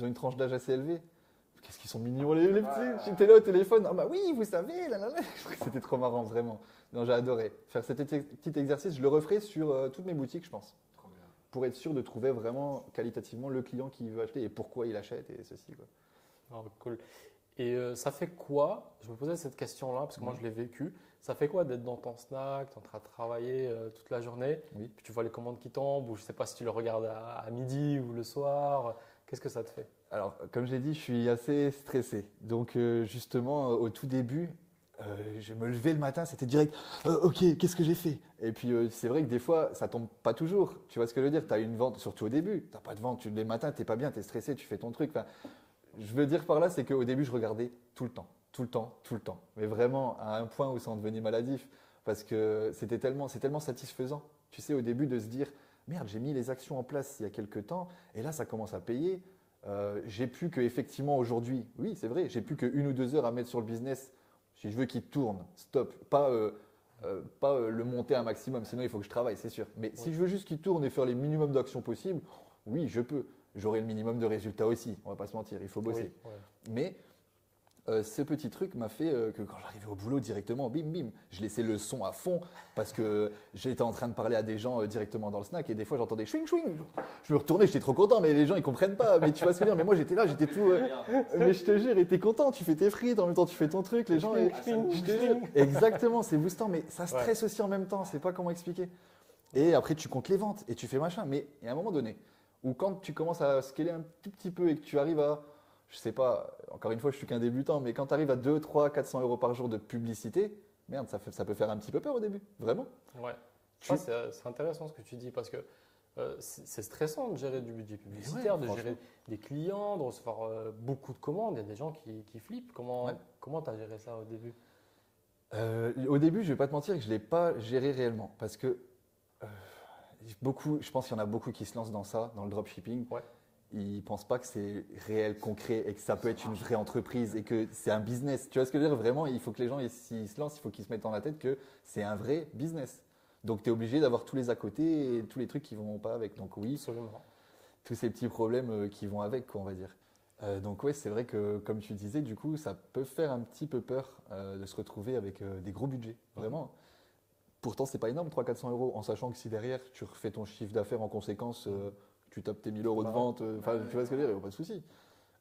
ont une tranche d'âge assez élevée. Qu'est-ce qu'ils sont mignons les petits. J'étais là au téléphone. Ah bah oui, vous savez, là. C'était trop marrant, vraiment. Non, j'ai adoré. Faire cet petit exercice, je le referai sur toutes mes boutiques, je pense. Trop bien. Pour être sûr de trouver vraiment qualitativement le client qui veut acheter et pourquoi il achète et ceci, quoi. Oh, cool. Et ça fait quoi? Je me posais cette question-là parce que moi je l'ai vécu. Ça fait quoi d'être dans ton snack, tu es en train de travailler toute la journée, Oui. puis tu vois les commandes qui tombent, ou je ne sais pas si tu le regardes à midi ou le soir. Qu'est-ce que ça te fait? Alors, comme je l'ai dit, je suis assez stressé. Donc, justement, au tout début, je me levais le matin, c'était direct. Ok, qu'est-ce que j'ai fait? Et puis, c'est vrai que des fois, ça tombe pas toujours. Tu vois ce que je veux dire? Tu as une vente, surtout au début. Tu n'as pas de vente. Les matins, tu n'es pas bien, tu es stressé, tu fais ton truc. Enfin, je veux dire par là, c'est qu'au début, je regardais tout le temps. Tout le temps, tout le temps. Mais vraiment, à un point où ça en devenait maladif. Parce que c'est tellement satisfaisant. Tu sais, au début, de se dire, merde, j'ai mis les actions en place il y a quelques temps, et là, ça commence à payer. J'ai plus que, effectivement, aujourd'hui, oui, c'est vrai, j'ai plus que 1 ou 2 heures à mettre sur le business. Si je veux qu'il tourne, stop. Pas le monter un maximum, sinon il faut que je travaille, c'est sûr. Mais si je veux juste qu'il tourne et faire les minimums d'actions possibles, oui, je peux. J'aurai le minimum de résultats aussi, on va pas se mentir, il faut bosser. Oui, ouais. Mais ce petit truc m'a fait que quand j'arrivais au boulot directement, bim bim, je laissais le son à fond parce que j'étais en train de parler à des gens directement dans le snack et des fois j'entendais chouing chouing. Je me retournais, j'étais trop content, mais les gens ils comprennent pas. Mais tu vois ce que je veux dire? Mais moi j'étais là, j'étais tout. Mais je te jure, et t'es content, tu fais tes frites, en même temps tu fais ton truc, les gens. Je te jure, exactement, c'est boostant, mais ça stresse aussi en même temps. C'est pas comment expliquer. Et après tu comptes les ventes et tu fais machin. Mais il y a un moment donné où quand tu commences à scaler un tout petit peu et que tu arrives à, je sais pas, encore une fois, je suis qu'un débutant, mais quand tu arrives à 2, 3, 400 euros par jour de publicité, merde, ça peut faire un petit peu peur au début, vraiment. Ouais. Ça, c'est intéressant ce que tu dis parce que c'est stressant de gérer du budget publicitaire, de gérer des clients, de recevoir beaucoup de commandes. Il y a des gens qui flippent. Comment tu as géré ça au début? Au début, je vais pas te mentir que je ne l'ai pas géré réellement parce que je pense qu'il y en a beaucoup qui se lancent dans ça, dans le dropshipping. Ouais. Ils ne pensent pas que c'est réel, concret et que ça peut être une vraie entreprise et que c'est un business. Tu vois ce que je veux dire? Vraiment, il faut que les gens, s'ils se lancent, il faut qu'ils se mettent dans la tête que c'est un vrai business. Donc, tu es obligé d'avoir tous les à côté et tous les trucs qui ne vont pas avec. Donc, oui, Absolument. tous ces petits problèmes qui vont avec, quoi, on va dire. Donc, oui, c'est vrai que, comme tu disais, du coup, ça peut faire un petit peu peur de se retrouver avec des gros budgets. Vraiment. Pourtant, c'est pas énorme, 300-400 euros, en sachant que si derrière, tu refais ton chiffre d'affaires en conséquence, tu tapes tes 1000 euros de vente, tu vois ce que je veux dire, il n'y a pas de souci.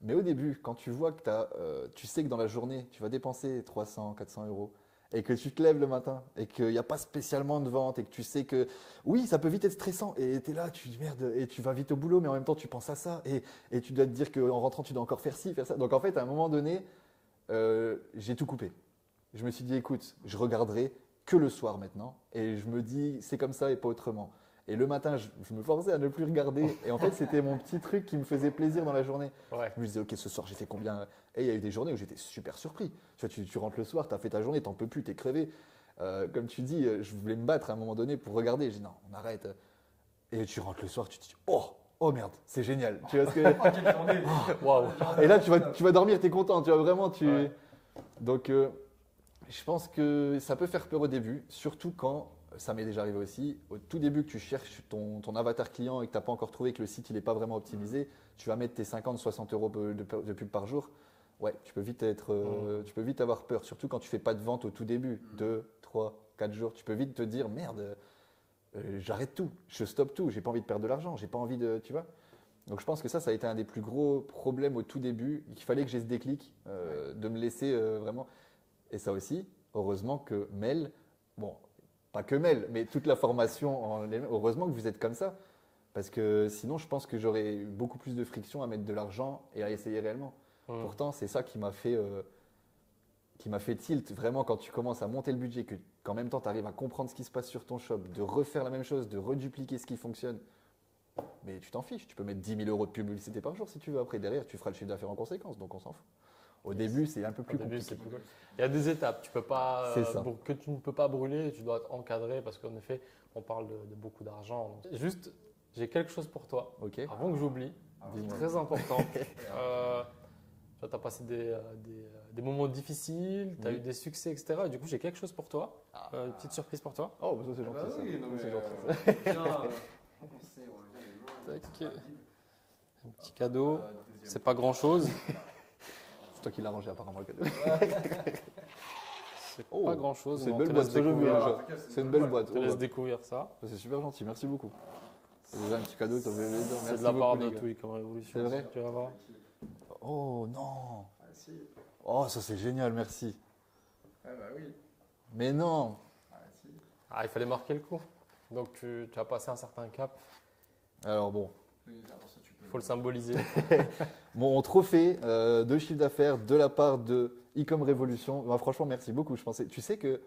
Mais au début, quand tu vois que tu sais que dans la journée, tu vas dépenser 300-400 euros et que tu te lèves le matin et qu'il n'y a pas spécialement de vente et que tu sais que oui, ça peut vite être stressant et tu es là, tu dis merde, et tu vas vite au boulot, mais en même temps, tu penses à ça et tu dois te dire qu'en rentrant, tu dois encore faire ci, faire ça. Donc en fait, à un moment donné, j'ai tout coupé. Je me suis dit, écoute, je regarderai que le soir maintenant et je me dis, c'est comme ça et pas autrement. Et le matin, je me forçais à ne plus regarder. Et en fait, c'était mon petit truc qui me faisait plaisir dans la journée. Ouais. Je me disais, ok, ce soir, j'ai fait combien? Et il y a eu des journées où j'étais super surpris. Tu vois, tu rentres le soir, tu as fait ta journée, t'en peux plus, t'es crevé. Comme tu dis, je voulais me battre à un moment donné pour regarder. J'ai dit non, on arrête. Et tu rentres le soir, tu te dis oh merde, c'est génial. Tu vois ce que... Quelle journée. Waouh. Et là, tu vas dormir, tu es content. Tu vois vraiment. Ouais. Donc, je pense que ça peut faire peur au début, surtout quand, ça m'est déjà arrivé aussi, au tout début que tu cherches ton avatar client et que tu n'as pas encore trouvé que le site n'est pas vraiment optimisé, tu vas mettre tes 50-60 euros de pub par jour. Ouais, tu peux vite avoir peur, surtout quand tu fais pas de vente au tout début, 2, 3, 4 jours. Tu peux vite te dire merde, j'arrête tout, je stoppe tout, j'ai pas envie de perdre de l'argent, j'ai pas envie de. Tu vois. Donc je pense que ça a été un des plus gros problèmes au tout début, qu'il fallait que j'ai ce déclic, de me laisser vraiment. Et ça aussi, heureusement que Mel, bon, pas que Mel, mais toute la formation, heureusement que vous êtes comme ça. Parce que sinon, je pense que j'aurais eu beaucoup plus de friction à mettre de l'argent et à essayer réellement. Pourtant, c'est ça qui m'a fait tilt. Vraiment, quand tu commences à monter le budget, qu'en même temps, tu arrives à comprendre ce qui se passe sur ton shop, de refaire la même chose, de redupliquer ce qui fonctionne. Mais tu t'en fiches. Tu peux mettre 10 000 euros de publicité par jour si tu veux. Après, derrière, tu feras le chiffre d'affaires en conséquence. Donc, on s'en fout. Au début, c'est un peu plus compliqué. Il y a des étapes. Tu peux pas, C'est ça. que tu ne peux pas brûler, tu dois être encadré parce qu'en effet, on parle de beaucoup d'argent. Donc, juste, j'ai quelque chose pour toi. Ok. Avant que j'oublie, Dis-moi. très important. Tu as passé des moments difficiles, tu as Oui. eu des succès, etc. Et du coup, j'ai quelque chose pour toi. Une petite surprise pour toi. Oh, bah ça, c'est gentil. Bah ça. oui, non, Ça, mais, c'est gentil. bien, on sait, on est Tac. Un petit cadeau. C'est pas grand chose. C'est toi qui l'as rangé apparemment le cadeau. C'est Oh, pas grand chose. C'est une belle boîte, ça, je veux déjà. C'est une belle boîte. Je te Oh, laisse bah. découvrir ça. C'est super gentil, merci beaucoup. C'est déjà un petit cadeau, ça fait plaisir. C'est Merci de la part beaucoup, de les gars. Touille comme révolution. C'est vrai Tu vas voir. Oh non. Ah, si. Oh, ça c'est génial, merci. Ah, bah oui. Mais non. Ah, si. Ah, il fallait marquer le coup. Donc tu as passé un certain cap. Alors bon, Oui, alors ça, tu peux. Il faut le symboliser. mon trophée de chiffre d'affaires de la part de Ecom Révolution, bah, franchement merci beaucoup. Tu sais que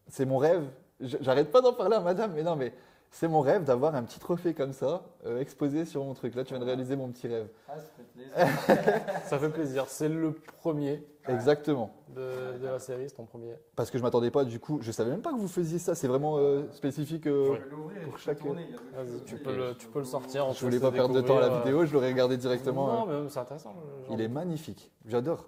c'est mon rêve, j'arrête pas d'en parler à madame, mais non mais c'est mon rêve d'avoir un petit trophée comme ça exposé sur mon truc. Là tu viens de réaliser mon petit rêve. Ah, ça fait plaisir. Ça fait plaisir. C'est le premier Exactement. de la série, c'est ton premier. Parce que je m'attendais pas du coup, je savais même pas que vous faisiez ça, c'est vraiment spécifique. Je vais l'ouvrir et pour je peux chaque- tourner, il y a d'autres Vas-y, choses. tu peux le sortir. on Je te voulais laisse pas le perdre de temps à la découvrir, vidéo, je l'aurais regardé directement. Non, mais c'est intéressant. Il est magnifique, j'adore.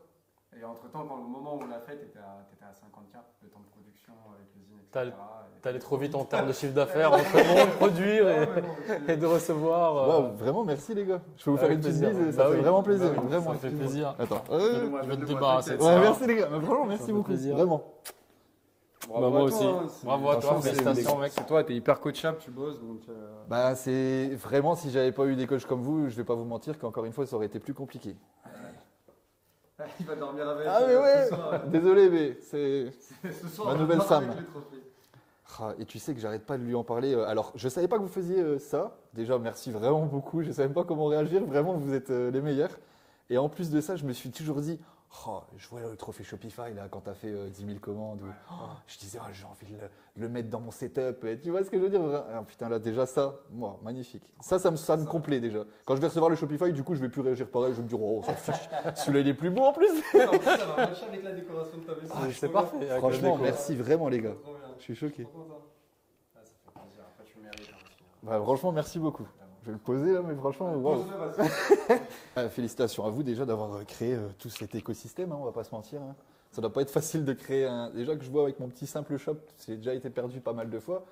Et entre-temps, dans le moment où on l'a fait, tu étais à 50K, le temps de production avec l'usine, T'as- etc. T'allais trop vite en termes de chiffre d'affaires entre bon, produire et de recevoir. Waouh, vraiment merci les gars. Je peux vous faire avec une petite plaisir. bise, ça Bah fait oui. vraiment plaisir. Bah oui, vraiment. Ça fait plaisir. Attends. Je vais te débarrasser de Ouais, ça. merci les gars. Mais vraiment, merci fait beaucoup. plaisir. Vraiment. Bah, moi aussi. Bravo à toi, Franchement, c'est- félicitations mec. C'est toi, t'es hyper coachable, tu bosses, donc. Bah, c'est vraiment, si j'avais pas eu des coachs comme vous, je vais pas vous mentir qu'encore une fois, ça aurait été plus compliqué. Il va dormir avec. Ah, mais ouais. Ce soir, Désolé, mais c'est. ce soir, Ma on va nouvelle dormir femme. avec les trophées. Ah, et tu sais que j'arrête pas de lui en parler. Alors, je savais pas que vous faisiez ça. Déjà, merci vraiment beaucoup. Je savais même pas comment réagir. Vraiment, vous êtes les meilleurs. Et en plus de ça, je me suis toujours dit, oh, je vois le trophée Shopify là quand tu as fait 10 000 commandes. Oh, je disais, oh, j'ai envie de le mettre dans mon setup. Et tu vois ce que je veux dire? Ah, putain, là, déjà ça, moi, magnifique. Ça me complaît déjà. Quand je vais recevoir le Shopify, du coup, je vais plus réagir pareil. Je vais me dire, oh, on s'en fiche. Celui-là, il est plus beau en plus. En plus, ça va matcher avec la décoration de ta maison. Ah, c'est parfait. avec le Franchement, déco. merci vraiment, les gars. Trop bien. Je suis choqué. Trop content. Ah, ça fait plaisir. Après, tu le mérites. Bah, franchement, merci beaucoup. Je vais le poser là, mais franchement, waouh. Félicitations à vous déjà d'avoir créé tout cet écosystème, hein, on va pas se mentir. Hein. Ça doit pas être facile de créer un. Déjà que je vois avec mon petit simple shop, c'est déjà été perdu pas mal de fois.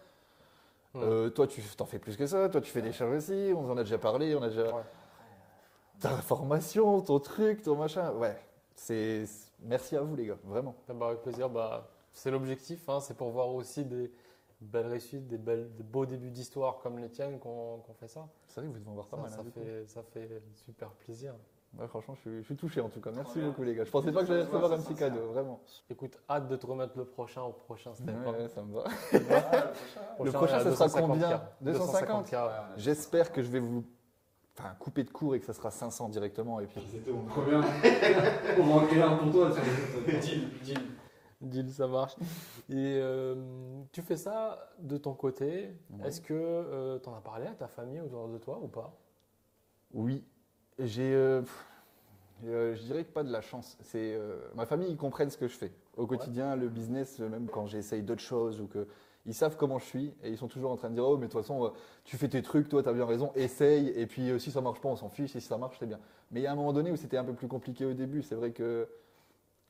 Toi, tu t'en fais plus que ça. Toi, tu fais des charges aussi. On en a déjà parlé. On a déjà Ouais. ta formation, ton truc, ton machin. Ouais. Merci à vous les gars, vraiment. Bah, avec plaisir. Bah, c'est l'objectif. Hein, c'est pour voir aussi des belles réussites, des beaux débuts d'histoire comme les tiennes qu'on fait ça. C'est vrai que vous devez en voir pas mal. Ça, hein, du coup. ça fait super plaisir. Ouais, franchement, je suis touché en tout cas. Merci bien. beaucoup les gars. Je pensais pas que j'allais recevoir un petit cadeau, vraiment. Écoute, hâte de te remettre le prochain au prochain step. Ouais, hein. ouais, ça me va. Le prochain, ça sera 250K. combien 250? 250K, ouais. J'espère que je vais vous couper de court et que ça sera 500 directement. Et puis... C'était mon premier. On va en créer un pour toi. Deal. Deal, ça marche. Et tu fais ça de ton côté. Ouais. Est-ce que tu en as parlé à ta famille autour de toi ou pas? Oui, Je dirais que pas de la chance. C'est ma famille, ils comprennent ce que je fais au quotidien, le business, même quand j'essaye d'autres choses ou que ils savent comment je suis et ils sont toujours en train de dire oh mais de toute façon tu fais tes trucs, toi tu as bien raison, essaye et puis si ça marche pas on s'en fiche et si ça marche c'est bien. Mais il y a un moment donné où c'était un peu plus compliqué au début. C'est vrai que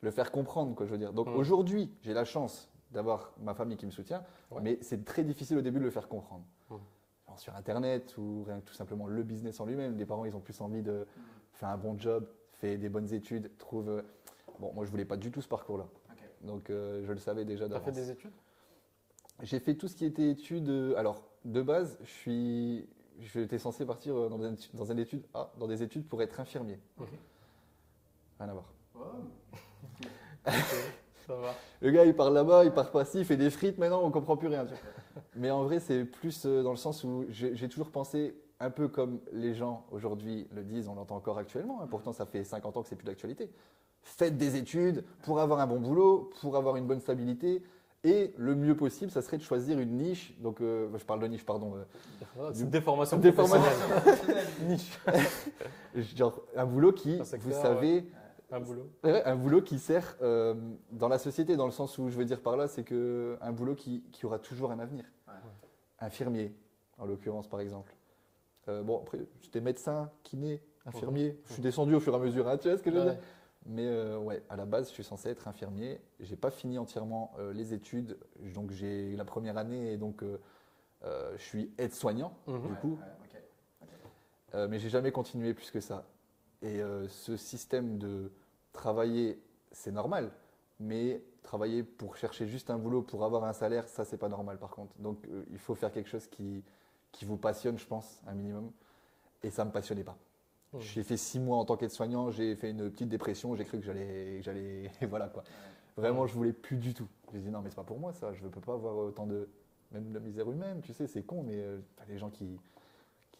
le faire comprendre quoi je veux dire. Donc aujourd'hui j'ai la chance d'avoir ma famille qui me soutient, mais c'est très difficile au début de le faire comprendre. Alors, sur internet ou rien que tout simplement le business en lui-même, les parents ils ont plus envie de faire un bon job, faire des bonnes études, trouve. Bon, moi je voulais pas du tout ce parcours-là. Ok. Donc je le savais déjà Tu as d'avance. fait des études? J'ai fait tout ce qui était études. Alors de base, j'étais censé partir dans des études pour être infirmier. Ok. Rien à voir. Ouais. Ça va. Le gars, il part là-bas, il part pas ci, il fait des frites, maintenant on comprend plus rien. Tu vois. Mais en vrai, c'est plus dans le sens où j'ai toujours pensé un peu comme les gens aujourd'hui le disent, on l'entend encore actuellement, hein, pourtant ça fait 50 ans que c'est plus d'actualité. Faites des études pour avoir un bon boulot, pour avoir une bonne stabilité. Et le mieux possible, ça serait de choisir une niche. Donc, je parle de niche, pardon. C'est une déformation Déformation. professionnelle. Niche. Genre, un boulot qui, Un secteur, vous savez, Un boulot. un boulot qui sert dans la société, dans le sens où je veux dire par là, c'est qu'un boulot qui aura toujours un avenir. Ouais. Infirmier, en l'occurrence, par exemple. Bon, après, j'étais médecin, kiné, infirmier. Je suis descendu au fur et à mesure, hein, tu vois ce que je veux dire? Mais ouais, à la base, je suis censé être infirmier. J'ai pas fini entièrement les études. Donc, j'ai la première année et donc je suis aide-soignant, du coup. Ouais, ok. Mais j'ai jamais continué plus que ça. Et ce système de travailler, c'est normal. Mais travailler pour chercher juste un boulot, pour avoir un salaire, ça, c'est pas normal par contre. Donc, il faut faire quelque chose qui vous passionne, je pense, un minimum. Et ça me passionnait pas. J'ai fait 6 mois en tant qu'aide-soignant, j'ai fait une petite dépression, j'ai cru que j'allais voilà quoi. Vraiment, je voulais plus du tout. J'ai dit non, mais c'est pas pour moi ça, je ne peux pas avoir autant de, même de la misère humaine, tu sais, c'est con, mais t'as des gens qui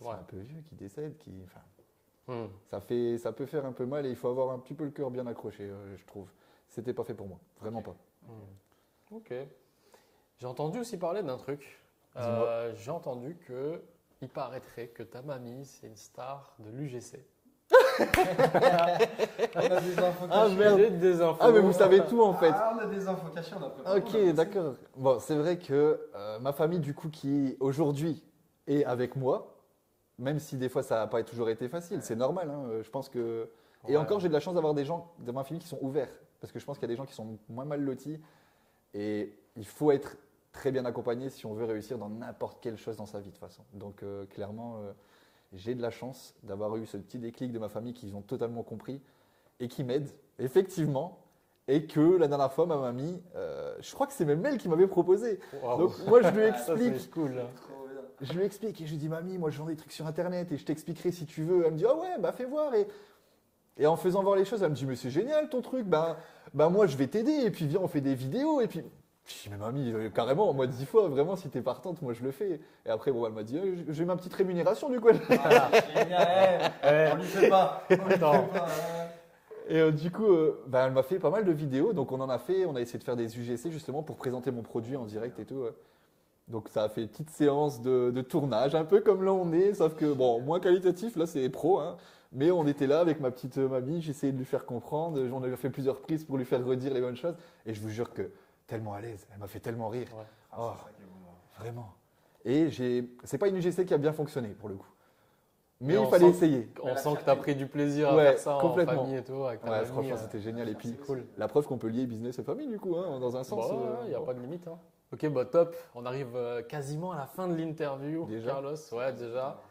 sont un peu vieux, qui décèdent, enfin, ça peut faire un peu mal et il faut avoir un petit peu le cœur bien accroché, je trouve. C'était pas fait pour moi, vraiment pas. Ok. J'ai entendu aussi parler d'un truc. J'ai entendu que il paraîtrait que ta mamie, c'est une star de l'UGC. On a des infos Ah, cachées. merde. J'ai des infos. Ah, mais vous savez tout en fait. Ah, on a des infos cachées, on a préparé. Ok, d'accord. Bon, c'est vrai que ma famille, du coup, qui aujourd'hui est avec moi, même si des fois ça n'a pas toujours été facile, c'est normal. Hein, je pense que. Et Ouais. encore, j'ai de la chance d'avoir des gens dans ma famille qui sont ouverts. Parce que je pense qu'il y a des gens qui sont moins mal lotis. Et il faut être très bien accompagné si on veut réussir dans n'importe quelle chose dans sa vie, de toute façon. Donc, clairement, j'ai de la chance d'avoir eu ce petit déclic de ma famille qui ont totalement compris et qui m'aident, effectivement. Et que la dernière fois, ma mamie, je crois que c'est même elle qui m'avait proposé. Waouh. Donc, moi, je lui Ça, explique. c'est cool. Trop bien. Je lui explique et je lui dis mamie, moi je vends des trucs sur internet et je t'expliquerai si tu veux. Elle me dit ah ouais, bah fais voir. Et en faisant voir les choses, elle me dit mais c'est génial ton truc, bah moi je vais t'aider et puis viens on fait des vidéos et puis je dis mais mamie carrément moi 10 fois vraiment si t'es partante moi je le fais. Et après bon elle m'a dit j'ai ma petite rémunération du coup. Voilà, génial. On lui fait pas. On lui fait Non. pas. Et du coup elle m'a fait pas mal de vidéos donc on en a fait, on a essayé de faire des UGC justement pour présenter mon produit en direct et tout. Donc ça a fait une petite séance de tournage, un peu comme là on est, sauf que bon, moins qualitatif, là c'est pro, hein, mais on était là avec ma petite mamie, j'essayais de lui faire comprendre, on a fait plusieurs prises pour lui faire redire les bonnes choses, et je vous jure que tellement à l'aise, elle m'a fait tellement rire, Ouais. oh, C'est ça qui est bon, hein. vraiment. Et c'est pas une UGC qui a bien fonctionné pour le coup, mais Mais il on fallait sent- essayer. On Mais la sent que fierté. tu as pris du plaisir à Ouais, faire ça complètement. en famille et tout, avec ta Ouais, mamie. franchement c'était génial, et puis c'est cool. la preuve qu'on peut lier business et famille du coup, hein, dans un sens. Il n'y a pas de limite. Hein. Ok, bah top. On arrive quasiment à la fin de l'interview, Déjà Carlos. Ouais, déjà.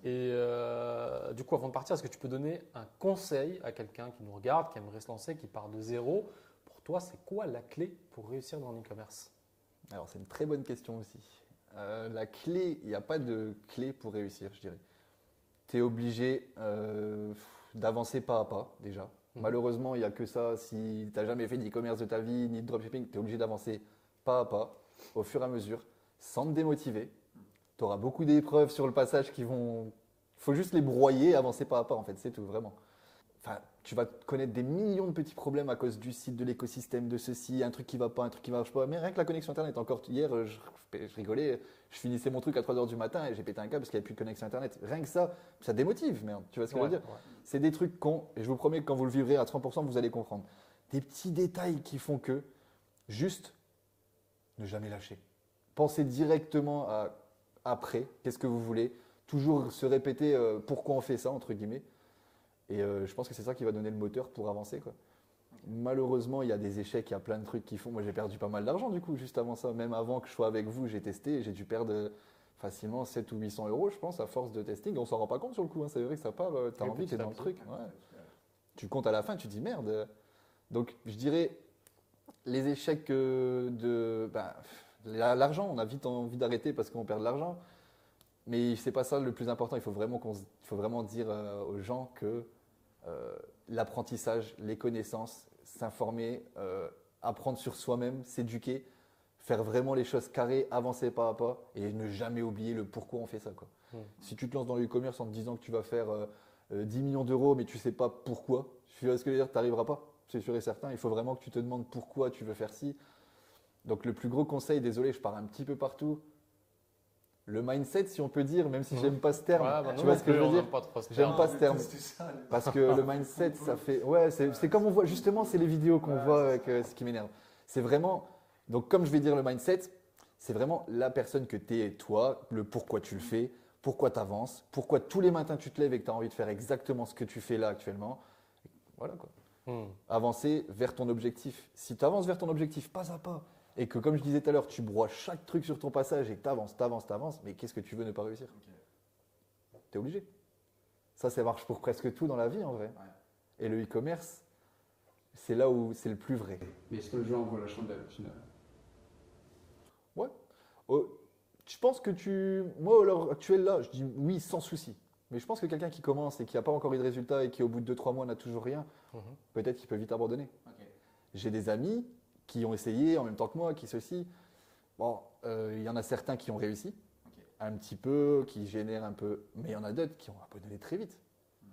Et du coup, avant de partir, est-ce que tu peux donner un conseil à quelqu'un qui nous regarde, qui aimerait se lancer, qui part de zéro? Pour toi, c'est quoi la clé pour réussir dans l'e-commerce? Alors, c'est une très bonne question aussi. La clé, il n'y a pas de clé pour réussir, je dirais. Tu es obligé d'avancer pas à pas, déjà. Malheureusement, il n'y a que ça. Si tu n'as jamais fait d'e-commerce de ta vie, ni de dropshipping, tu es obligé d'avancer pas à pas, au fur et à mesure, sans te démotiver. Tu auras beaucoup d'épreuves sur le passage qui vont. Il faut juste les broyer, avancer pas à pas, en fait, c'est tout, vraiment. Enfin, Tu vas connaître des millions de petits problèmes à cause du site, de l'écosystème, de ceci, un truc qui va pas, un truc qui marche pas. Mais rien que la connexion Internet, encore hier, je rigolais, je finissais mon truc à 3h du matin et j'ai pété un câble parce qu'il n'y avait plus de connexion Internet. Rien que ça démotive, merde. Tu vois ce que je veux dire? C'est des trucs cons et je vous promets que quand vous le vivrez à 30%, vous allez comprendre. Des petits détails qui font que juste ne jamais lâcher. Pensez directement à après, qu'est-ce que vous voulez. Toujours se répéter pourquoi on fait ça, entre guillemets. Et je pense que c'est ça qui va donner le moteur pour avancer, quoi. Malheureusement, il y a des échecs, il y a plein de trucs qui font. Moi, j'ai perdu pas mal d'argent, du coup, juste avant ça. Même avant que je sois avec vous, j'ai testé et j'ai dû perdre facilement 7 ou 800 euros, je pense, à force de testing. On s'en rend pas compte sur le coup, hein. C'est vrai que ça part, tu as envie, tu es dans le truc. Ouais. Tu comptes à la fin, tu te dis merde. Donc, je dirais, les échecs l'argent, on a vite envie d'arrêter parce qu'on perd de l'argent. Mais c'est pas ça le plus important. Il faut vraiment dire aux gens que l'apprentissage, les connaissances, s'informer, apprendre sur soi-même, s'éduquer, faire vraiment les choses carrées, avancer pas à pas et ne jamais oublier le pourquoi on fait ça, quoi. Si tu te lances dans le e-commerce en te disant que tu vas faire 10 millions d'euros mais tu sais pas pourquoi, tu vois ce que je veux dire, tu n'arriveras pas, c'est sûr et certain. Il faut vraiment que tu te demandes pourquoi tu veux faire ci. Donc le plus gros conseil, désolé, je pars un petit peu partout. Le mindset, si on peut dire, même si j'aime pas ce terme, tu vois ce que je veux dire? J'aime pas ce terme. Parce que le mindset, ça fait. Ouais, c'est comme on voit, justement, c'est les vidéos qu'on voit avec ce qui m'énerve. C'est vraiment. Donc, comme je vais dire le mindset, c'est vraiment la personne que tu es, toi, le pourquoi tu le fais, pourquoi tu avances, pourquoi tous les matins tu te lèves et que tu as envie de faire exactement ce que tu fais là actuellement. Voilà, quoi. Avancer vers ton objectif. Si tu avances vers ton objectif pas à pas, et que, comme je disais tout à l'heure, tu broies chaque truc sur ton passage et que tu avances, mais qu'est-ce que tu veux ne pas réussir? Tu es obligé. Ça marche pour presque tout dans la vie, en vrai. Et le e-commerce, c'est là où c'est le plus vrai. Mais est-ce que le jeu en vaut la chandelle au final? Ouais. Je pense que moi, à l'heure actuelle, là, je dis oui, sans souci. Mais je pense que quelqu'un qui commence et qui n'a pas encore eu de résultat et qui, au bout de 2-3 mois, n'a toujours rien, peut-être qu'il peut vite abandonner. J'ai des amis qui ont essayé en même temps que moi, qui ceci. Bon, il y en a certains qui ont réussi, un petit peu, qui génèrent un peu, mais il y en a d'autres qui ont abandonné très vite.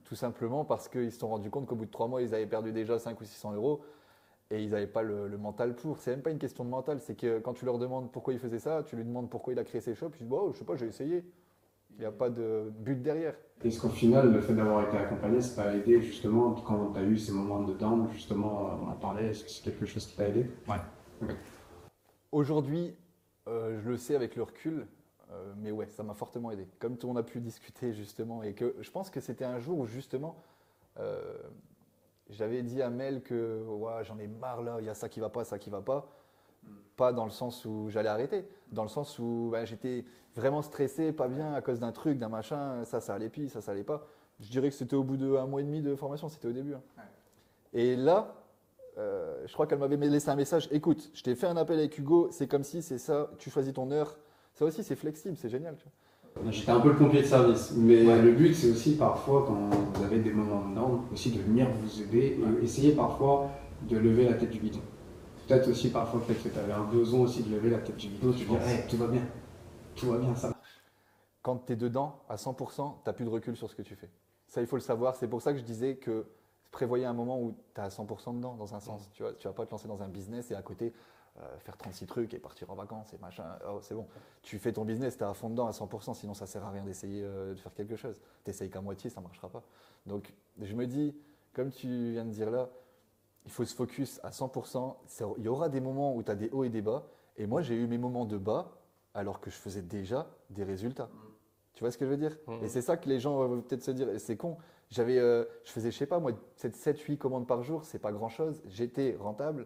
Tout simplement parce qu'ils se sont rendus compte qu'au bout de 3 mois, ils avaient perdu déjà 5 ou 600 euros et ils n'avaient pas le mental pour. C'est même pas une question de mental, c'est que quand tu leur demandes pourquoi ils faisaient ça, tu lui demandes pourquoi il a créé ses shops, ils disent je sais pas, j'ai essayé. Il n'y a pas de but derrière. Est-ce qu'au final, le fait d'avoir été accompagné, ça t'a aidé justement quand tu as eu ces moments de down, justement, on en parlait, est-ce que c'est quelque chose qui t'a aidé? Ouais. Okay. Aujourd'hui, je le sais avec le recul, mais ouais, ça m'a fortement aidé. Comme on a pu discuter justement, et que je pense que c'était un jour où justement, j'avais dit à Mel que ouais, j'en ai marre là, il y a ça qui va pas, ça qui va pas. Pas dans le sens où j'allais arrêter, dans le sens où j'étais vraiment stressé, pas bien à cause d'un truc, d'un machin, ça allait pis, ça allait pas. Je dirais que c'était au bout d'1 mois et demi de formation, c'était au début. Hein. Et là, je crois qu'elle m'avait laissé un message, écoute, je t'ai fait un appel avec Hugo, c'est comme si, c'est ça, tu choisis ton heure. Ça aussi, c'est flexible, c'est génial. Tu vois. J'étais un peu le pompier de service, mais le but, c'est aussi parfois, quand vous avez des moments de down, aussi de venir vous aider et essayer parfois de lever la tête du guidon. Peut-être aussi parfois que tu avais un besoin aussi de lever la tête du guidon, tu dis hey, tout va bien, ça marche. Quand tu es dedans à 100%, tu n'as plus de recul sur ce que tu fais. Ça, il faut le savoir. C'est pour ça que je disais que prévoyez un moment où tu es à 100% dedans, dans un sens. Tu ne vas pas te lancer dans un business et à côté faire 36 trucs et partir en vacances et machin. Oh, c'est bon. Tu fais ton business, tu es à fond dedans à 100%, sinon ça ne sert à rien d'essayer de faire quelque chose. Tu essayes qu'à moitié, ça ne marchera pas. Donc, je me dis, comme tu viens de dire là, il faut se focus à 100%. Il y aura des moments où tu as des hauts et des bas. Et moi, j'ai eu mes moments de bas alors que je faisais déjà des résultats. Tu vois ce que je veux dire? Et c'est ça que les gens vont peut-être se dire, c'est con. Je faisais, je sais pas, moi, 7-8 commandes par jour, c'est pas grand-chose. J'étais rentable.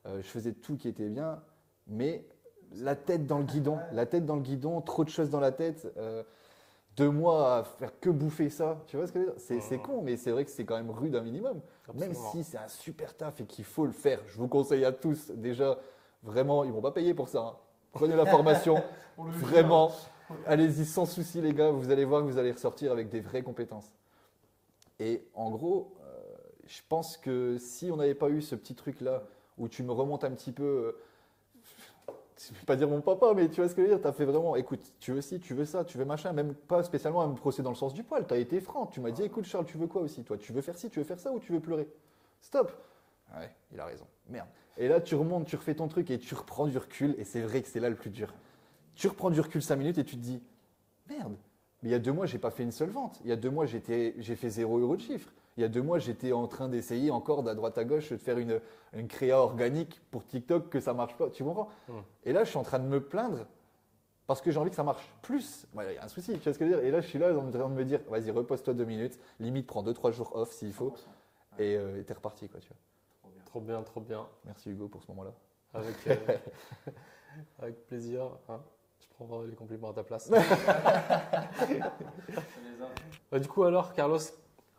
Je faisais tout qui était bien. Mais la tête dans le guidon, trop de choses dans la tête. 2 mois à faire que bouffer ça, tu vois ce que je veux dire? C'est con, mais c'est vrai que c'est quand même rude un minimum. Absolument. Même si c'est un super taf et qu'il faut le faire, je vous conseille à tous, déjà, vraiment, ils ne vont pas payer pour ça. Hein. Prenez la formation, vraiment, allez-y sans souci les gars, vous allez voir que vous allez ressortir avec des vraies compétences. Et en gros, je pense que si on n'avait pas eu ce petit truc-là, où tu me remontes un petit peu, je vais pas dire mon papa, mais tu vois ce que je veux dire, tu as fait vraiment, écoute, tu veux ci, tu veux ça, tu veux machin, même pas spécialement à me procéder dans le sens du poil, tu as été franc, tu m'as dit, écoute Charles, tu veux quoi aussi, toi, tu veux faire ci, tu veux faire ça ou tu veux pleurer? Stop. Ouais, il a raison, merde. Et là, tu remontes, tu refais ton truc et tu reprends du recul, et c'est vrai que c'est là le plus dur. Tu reprends du recul 5 minutes et tu te dis, merde, mais il y a 2 mois, j'ai pas fait une seule vente, il y a 2 mois, j'ai fait 0 € de chiffre. Il y a 2 mois, j'étais en train d'essayer encore à droite à gauche de faire une créa organique pour TikTok que ça marche pas. Tu comprends? Et là, je suis en train de me plaindre parce que j'ai envie que ça marche plus. Il y a un souci, tu vois ce que je veux dire? Et là, je suis là en train de me dire, vas-y, repose-toi 2 minutes, limite, prends 2-3 jours off s'il faut, et t'es reparti, quoi, tu vois. Trop bien, trop bien. Merci Hugo pour ce moment-là. Avec plaisir. Hein. Je prends les compliments à ta place. Du coup, alors, Carlos,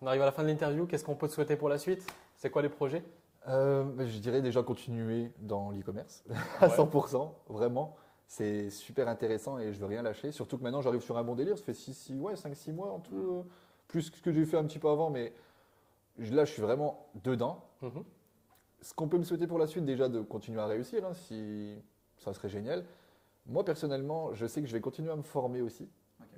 on arrive à la fin de l'interview. Qu'est-ce qu'on peut te souhaiter pour la suite? C'est quoi les projets? Je dirais déjà continuer dans l'e-commerce à 100%, vraiment. C'est super intéressant et je veux rien lâcher. Surtout que maintenant, j'arrive sur un bon délire. Ça fait 5-6 mois en tout, plus que ce que j'ai fait un petit peu avant. Mais là, je suis vraiment dedans. Ce qu'on peut me souhaiter pour la suite, déjà, de continuer à réussir, hein, si ça serait génial. Moi, personnellement, je sais que je vais continuer à me former aussi.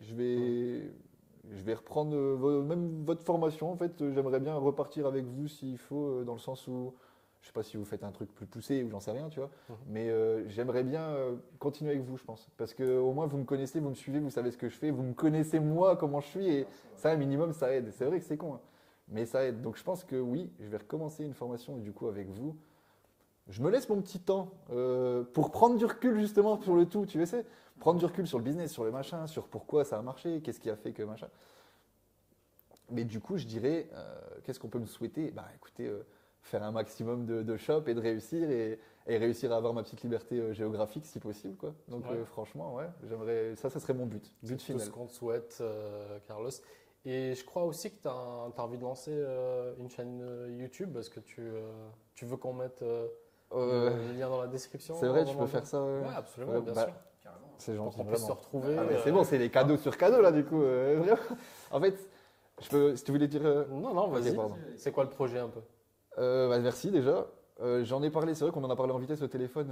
Je vais reprendre même votre formation. En fait, j'aimerais bien repartir avec vous s'il faut, dans le sens où, je ne sais pas si vous faites un truc plus poussé ou j'en sais rien, tu vois. Mais j'aimerais bien continuer avec vous, je pense. Parce qu'au moins, vous me connaissez, vous me suivez, vous savez ce que je fais. Vous me connaissez, moi, comment je suis. Et ça, un minimum, ça aide. C'est vrai que c'est con, hein, mais ça aide. Donc, je pense que oui, je vais recommencer une formation, du coup, avec vous. Je me laisse mon petit temps pour prendre du recul, justement, sur le tout, tu sais. Prendre du recul sur le business, sur le machin, sur pourquoi ça a marché, qu'est-ce qui a fait que machin. Mais du coup, je dirais, qu'est-ce qu'on peut me souhaiter? Bah, écoutez, faire un maximum de shop et de réussir et réussir à avoir ma petite liberté géographique si possible, quoi. Donc, franchement, ouais, j'aimerais, ça serait mon but final. Tout ce qu'on te souhaite, Carlos. Et je crois aussi que tu as envie de lancer une chaîne YouTube. Est-ce que tu veux qu'on mette le lien dans la description? C'est vrai, tu peux faire ça. Ouais, absolument, bien sûr. C'est gentil. Pour qu'on puisse se retrouver. C'est bon, c'est les cadeaux sur cadeaux là, du coup. En fait, si tu voulais dire. Non, vas-y. C'est quoi le projet un peu? Merci déjà. J'en ai parlé, c'est vrai qu'on en a parlé en vitesse au téléphone.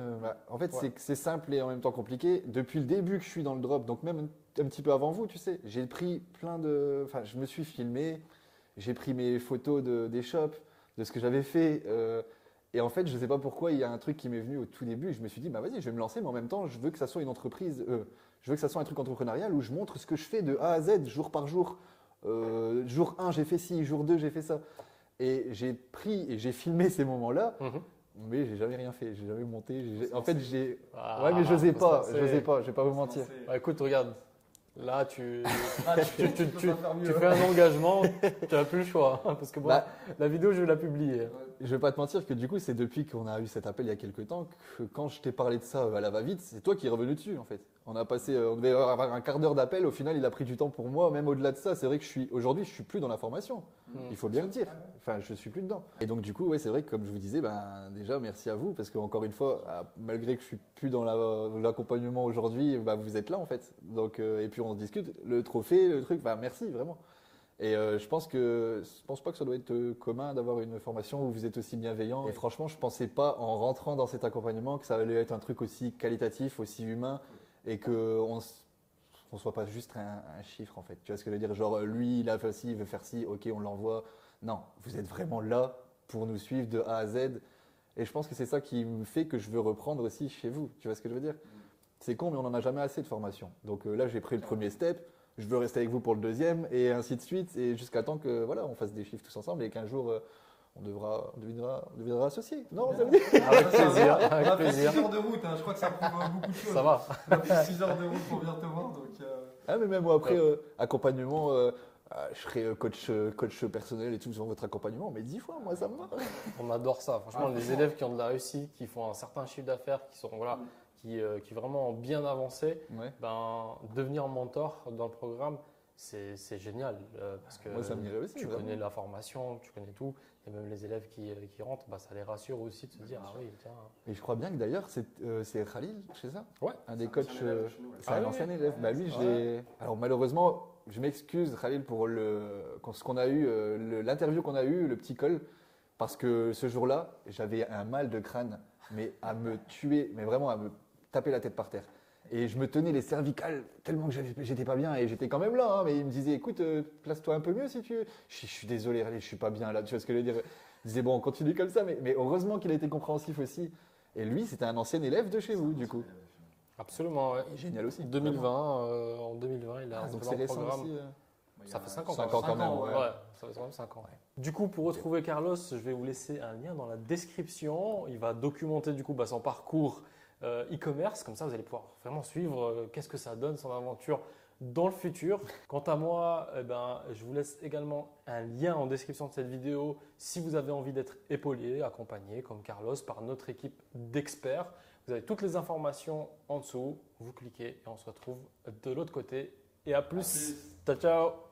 En fait, c'est simple et en même temps compliqué. Depuis le début que je suis dans le drop, donc même un petit peu avant vous, tu sais, j'ai pris plein de. Enfin, je me suis filmé, j'ai pris mes photos des shops, de ce que j'avais fait. Et en fait, je ne sais pas pourquoi, il y a un truc qui m'est venu au tout début. Et je me suis dit, bah vas-y, je vais me lancer, mais en même temps, je veux que ça soit une entreprise. Je veux que ça soit un truc entrepreneurial où je montre ce que je fais de A à Z, jour par jour. Jour 1, j'ai fait ci, jour 2, j'ai fait ça. Et j'ai pris et j'ai filmé ces moments-là, mais j'ai jamais rien fait, j'ai jamais monté. En fait, ouais, mais j'osais pas, je vais pas vous mentir. Bah, écoute, regarde, là, tu fais un engagement, tu n'as plus le choix, hein, parce que moi, la vidéo, je vais la publier. Je vais pas te mentir que du coup, c'est depuis qu'on a eu cet appel il y a quelques temps que quand je t'ai parlé de ça à la va-vite, c'est toi qui es revenu dessus en fait. On devait avoir un quart d'heure d'appel, au final, il a pris du temps pour moi, même au-delà de ça, c'est vrai que aujourd'hui, je suis plus dans la formation. Il faut bien le dire. Enfin, je suis plus dedans. Et donc du coup, ouais, c'est vrai que comme je vous disais, déjà merci à vous parce qu'encore une fois, malgré que je suis plus dans l'accompagnement aujourd'hui, vous êtes là en fait. Donc et puis on discute, le trophée, le truc, merci vraiment. Et je pense pas que ça doit être commun d'avoir une formation où vous êtes aussi bienveillant. Et franchement, je pensais pas en rentrant dans cet accompagnement que ça allait être un truc aussi qualitatif, aussi humain et qu'on soit pas juste un chiffre en fait. Tu vois ce que je veux dire? Genre lui, il a fait ci, il veut faire ci, ok, on l'envoie. Non, vous êtes vraiment là pour nous suivre de A à Z. Et je pense que c'est ça qui me fait que je veux reprendre aussi chez vous. Tu vois ce que je veux dire? C'est con, mais on n'en a jamais assez de formation. Donc là, j'ai pris le premier step. Je veux rester avec vous pour le deuxième et ainsi de suite. Et jusqu'à temps que on fasse des chiffres tous ensemble et qu'un jour, on deviendra associés. Non, ça veut dire? Avec plaisir. On a fait 6 heures de route, hein, je crois que ça prouve beaucoup de choses. Ça va. On a fait 6 heures de route pour venir te voir. Donc, Ah, mais même moi, après, accompagnement, je serai coach personnel et tout sur votre accompagnement, mais 10 fois, moi, ça me va. On adore ça. Franchement, les élèves qui ont de la réussite, qui font un certain chiffre d'affaires, qui sont qui vraiment ont bien avancé, devenir mentor dans le programme, c'est génial parce que moi, ça m'irait aussi, tu vraiment. connais la formation, tu connais tout, et même les élèves qui rentrent, ça les rassure aussi de se dire ah oui tiens. Et je crois bien que d'ailleurs c'est Khalil, c'est ça? Ouais. Un des coachs. C'est un ancien oui. élève. Lui, alors malheureusement, je m'excuse Khalil pour ce qu'on a eu, l'interview qu'on a eu, le petit call, parce que ce jour-là, j'avais un mal de crâne, mais à me tuer, mais vraiment à me taper la tête par terre. Et je me tenais les cervicales tellement que j'étais pas bien et j'étais quand même là. Hein, mais il me disait, écoute, place-toi un peu mieux si tu veux. Je suis désolé, allez, je suis pas bien là. Tu vois ce que je veux dire? Il disait, bon, on continue comme ça. Mais heureusement qu'il a été compréhensif aussi. Et lui, c'était un ancien élève de chez vous, du coup. Absolument, ouais. Et génial aussi. 2020, en 2020, il a Donc intégré c'est dans le récent programme. aussi. Ça fait 5 ans. 5 ans quand même. ouais. Ouais, ça fait quand même 5 ans. Du coup, pour retrouver Carlos, je vais vous laisser un lien dans la description. Il va documenter du coup son parcours e-commerce. Comme ça, vous allez pouvoir vraiment suivre qu'est-ce que ça donne, son aventure dans le futur. Quant à moi, je vous laisse également un lien en description de cette vidéo si vous avez envie d'être épaulé, accompagné comme Carlos par notre équipe d'experts. Vous avez toutes les informations en dessous. Vous cliquez et on se retrouve de l'autre côté. Et à plus. Ciao, ciao.